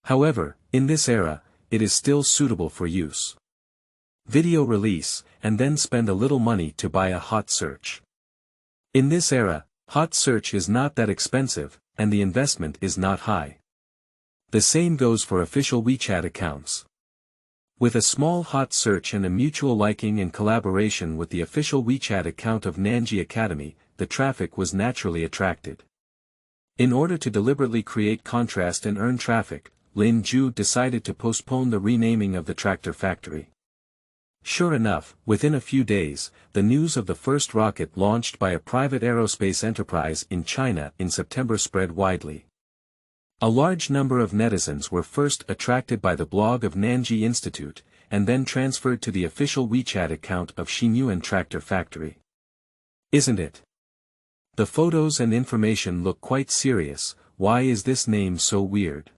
However, in this era, it is still suitable for use. Video release, and then spend a little money to buy a hot search. In this era, hot search is not that expensive, and the investment is not high. The same goes for official WeChat accounts. With a small hot search and a mutual liking and collaboration with the official WeChat account of Nanji Academy, the traffic was naturally attracted. In order to deliberately create contrast and earn traffic, Lin Ju decided to postpone the renaming of the tractor factory. Sure enough, within a few days, the news of the first rocket launched by a private aerospace enterprise in China in September spread widely. A large number of netizens were first attracted by the blog of Nanji Institute, and then transferred to the official WeChat account of Xinyuan Tractor Factory. Isn't it? The photos and information look quite serious. Why is this name so weird?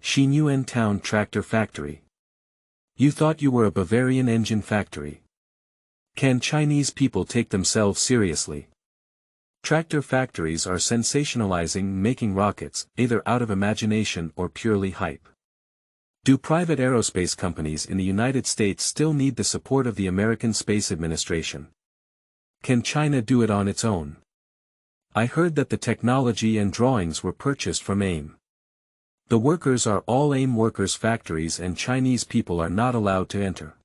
Xinyuan Town Tractor Factory. You thought you were a Bavarian engine factory. Can Chinese people take themselves seriously? Tractor factories are sensationalizing making rockets, either out of imagination or purely hype. Do private aerospace companies in the United States still need the support of the American Space Administration? Can China do it on its own? I heard that the technology and drawings were purchased from AIM. The workers are all AIM workers' factories and Chinese people are not allowed to enter.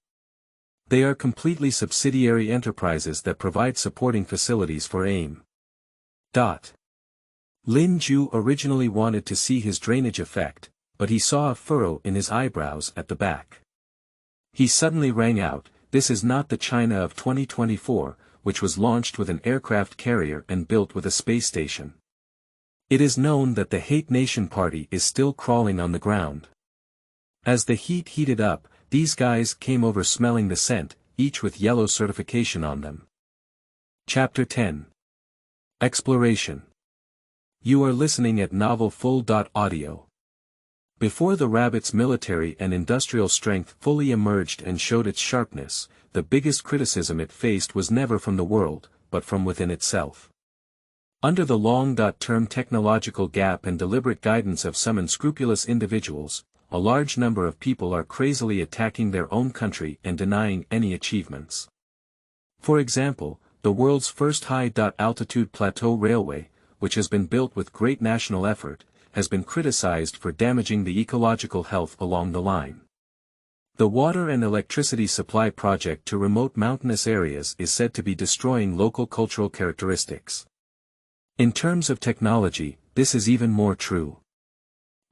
They are completely subsidiary enterprises that provide supporting facilities for AIM. Lin Ju originally wanted to see his drainage effect, but he saw a furrow in his eyebrows at the back. He suddenly rang out, "This is not the China of 2024, which was launched with an aircraft carrier and built with a space station." It is known that the Hate Nation Party is still crawling on the ground. As the heat heated up, these guys came over smelling the scent, each with yellow certification on them. Chapter 10. Exploration. You are listening at novelfull.audio. Before the rabbit's military and industrial strength fully emerged and showed its sharpness, the biggest criticism it faced was never from the world, but from within itself. Under the long-term technological gap and deliberate guidance of some unscrupulous individuals, a large number of people are crazily attacking their own country and denying any achievements. For example, the world's first high-altitude plateau railway, which has been built with great national effort, has been criticized for damaging the ecological health along the line. The water and electricity supply project to remote mountainous areas is said to be destroying local cultural characteristics. In terms of technology, this is even more true.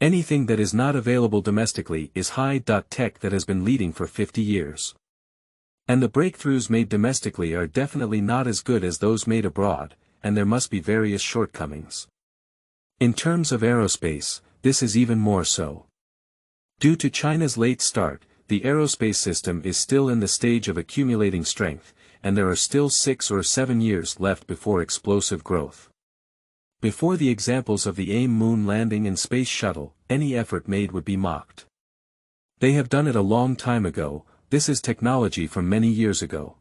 Anything that is not available domestically is high-tech that has been leading for 50 years. And the breakthroughs made domestically are definitely not as good as those made abroad, and there must be various shortcomings. In terms of aerospace, this is even more so. Due to China's late start, the aerospace system is still in the stage of accumulating strength, and there are still 6 or 7 years left before explosive growth. Before the examples of the AIM moon landing and space shuttle, any effort made would be mocked. They have done it a long time ago. This is technology from many years ago.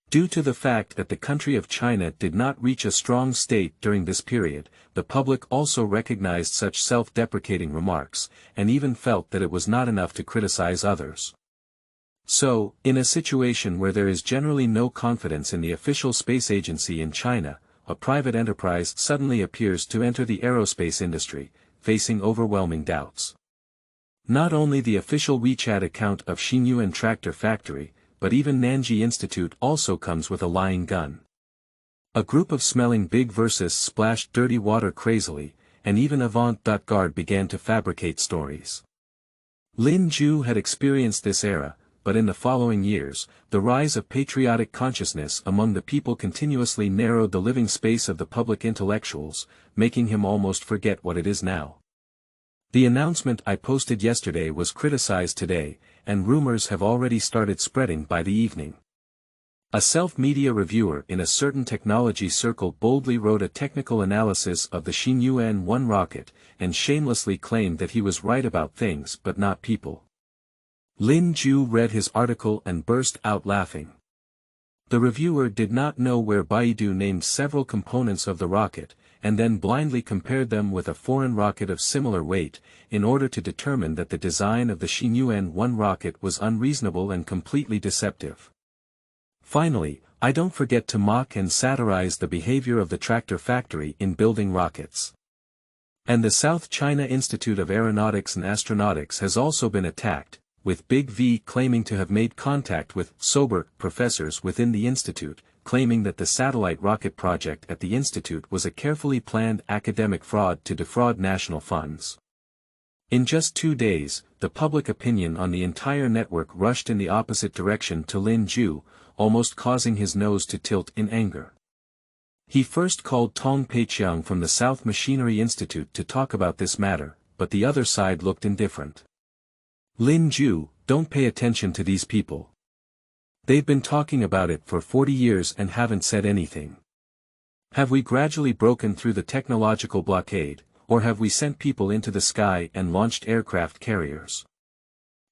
Due to the fact that the country of China did not reach a strong state during this period, the public also recognized such self-deprecating remarks, and even felt that it was not enough to criticize others. So, in a situation where there is generally no confidence in the official space agency in China, a private enterprise suddenly appears to enter the aerospace industry, facing overwhelming doubts. Not only the official WeChat account of Xinyuan Tractor Factory, but even Nanji Institute also comes with a lying gun. A group of smelling big versus splashed dirty water crazily, and even avant-garde began to fabricate stories. Lin Ju had experienced this era, but in the following years, the rise of patriotic consciousness among the people continuously narrowed the living space of the public intellectuals, making him almost forget what it is now. The announcement I posted yesterday was criticized today, and rumors have already started spreading by the evening. A self-media reviewer in a certain technology circle boldly wrote a technical analysis of the Xinyuan-1 rocket, and shamelessly claimed that he was right about things but not people. Lin Ju read his article and burst out laughing. The reviewer did not know where Baidu named several components of the rocket, and then blindly compared them with a foreign rocket of similar weight, in order to determine that the design of the Xinyuan-1 rocket was unreasonable and completely deceptive. Finally, I don't forget to mock and satirize the behavior of the tractor factory in building rockets. And the South China Institute of Aeronautics and Astronautics has also been attacked, with Big V claiming to have made contact with sober professors within the institute, claiming that the satellite rocket project at the institute was a carefully planned academic fraud to defraud national funds. In just 2 days, the public opinion on the entire network rushed in the opposite direction to Lin Ju, almost causing his nose to tilt in anger. He first called Tong Peiqiang from the South Machinery Institute to talk about this matter, but the other side looked indifferent. Lin Ju, don't pay attention to these people. They've been talking about it for 40 years and haven't said anything. Have we gradually broken through the technological blockade, or have we sent people into the sky and launched aircraft carriers?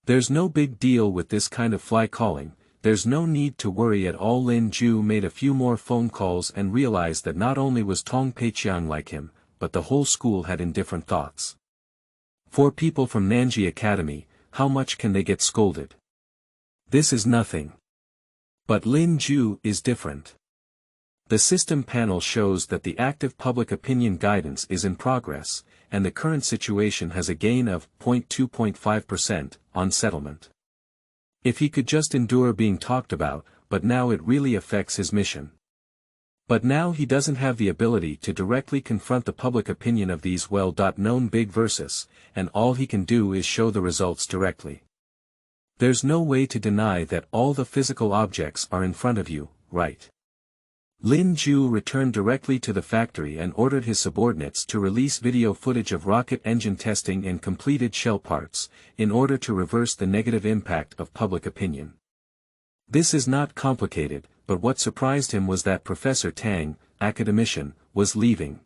There's no big deal with this kind of fly calling. There's no need to worry at all. Lin Ju made a few more phone calls and realized that not only was Tong Peiqiang like him, but the whole school had indifferent thoughts. 4 people from Nanji Academy, how much can they get scolded? This is nothing. But Lin Ju is different. The system panel shows that the active public opinion guidance is in progress, and the current situation has a gain of 0.2% on settlement. If he could just endure being talked about, but now it really affects his mission. But now he doesn't have the ability to directly confront the public opinion of these well-known big verses, and all he can do is show the results directly. There's no way to deny that all the physical objects are in front of you, right? Lin Ju returned directly to the factory and ordered his subordinates to release video footage of rocket engine testing and completed shell parts, in order to reverse the negative impact of public opinion. This is not complicated, but what surprised him was that Professor Tang, academician, was leaving.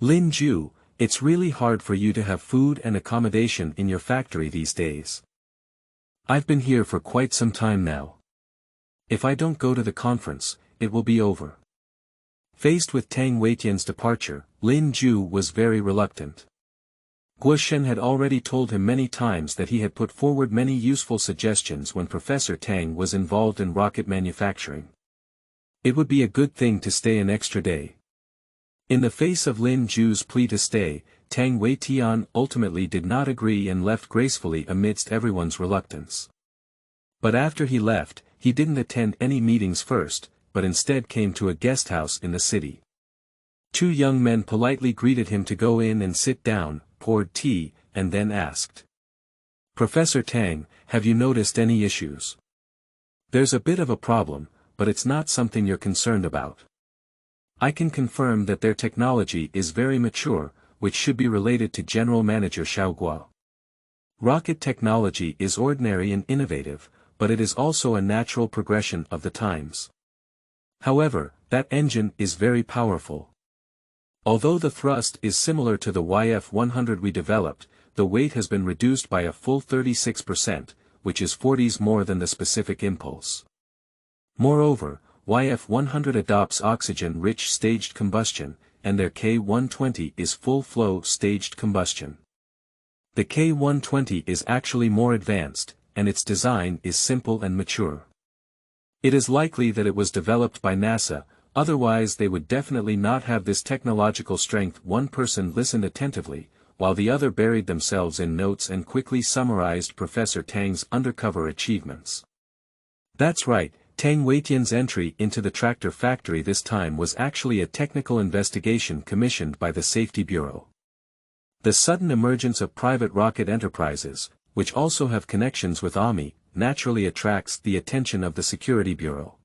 Lin Ju, it's really hard for you to have food and accommodation in your factory these days. I've been here for quite some time now. If I don't go to the conference, it will be over. Faced with Tang Weitian's departure, Lin Ju was very reluctant. Guo Shen had already told him many times that he had put forward many useful suggestions when Professor Tang was involved in rocket manufacturing. It would be a good thing to stay an extra day. In the face of Lin Ju's plea to stay, Tang Weitian ultimately did not agree and left gracefully amidst everyone's reluctance. But after he left, he didn't attend any meetings first, but instead came to a guest house in the city. 2 young men politely greeted him to go in and sit down, poured tea, and then asked, "Professor Tang, have you noticed any issues? There's a bit of a problem, but it's not something you're concerned about. I can confirm that their technology is very mature, which should be related to General Manager Xiao Guo. Rocket technology is ordinary and innovative, but it is also a natural progression of the times. However, that engine is very powerful. Although the thrust is similar to the YF-100 we developed, the weight has been reduced by a full 36%, which is 40s more than the specific impulse. Moreover, YF-100 adopts oxygen-rich staged combustion, and their K-120 is full-flow staged combustion. The K-120 is actually more advanced, and its design is simple and mature. It is likely that it was developed by NASA, otherwise they would definitely not have this technological strength. One person listened attentively, while the other buried themselves in notes and quickly summarized Professor Tang's undercover achievements. That's right, Tang Weitian's entry into the tractor factory this time was actually a technical investigation commissioned by the Safety Bureau. The sudden emergence of private rocket enterprises, which also have connections with Army, naturally attracts the attention of the Security Bureau.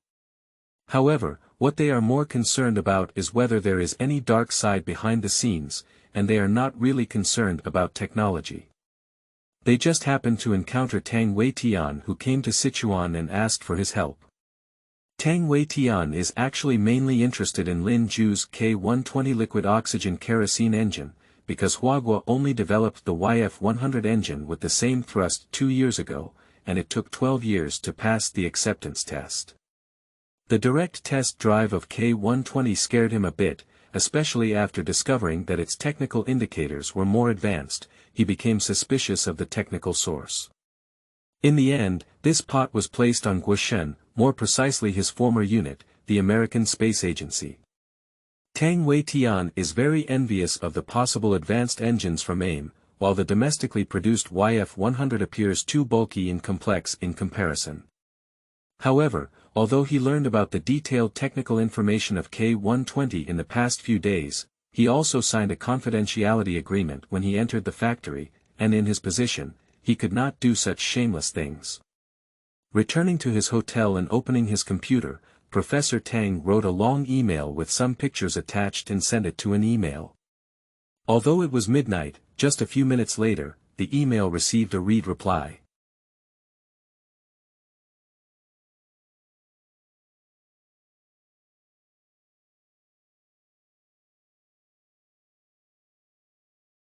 However, what they are more concerned about is whether there is any dark side behind the scenes, and they are not really concerned about technology. They just happened to encounter Tang Weitian, who came to Sichuan and asked for his help. Tang Weitian is actually mainly interested in Lin Ju's K-120 liquid oxygen kerosene engine, because Huagua only developed the YF-100 engine with the same thrust 2 years ago, and it took 12 years to pass the acceptance test. The direct test drive of K-120 scared him a bit, especially after discovering that its technical indicators were more advanced. He became suspicious of the technical source. In the end, this pot was placed on Guo Shen, more precisely his former unit, the American Space Agency. Tang Wei-tian is very envious of the possible advanced engines from AIM, while the domestically produced YF-100 appears too bulky and complex in comparison. However, although he learned about the detailed technical information of K120 in the past few days, he also signed a confidentiality agreement when he entered the factory, and in his position, he could not do such shameless things. Returning to his hotel and opening his computer, Professor Tang wrote a long email with some pictures attached and sent it to an email. Although it was midnight, just a few minutes later, the email received a read reply.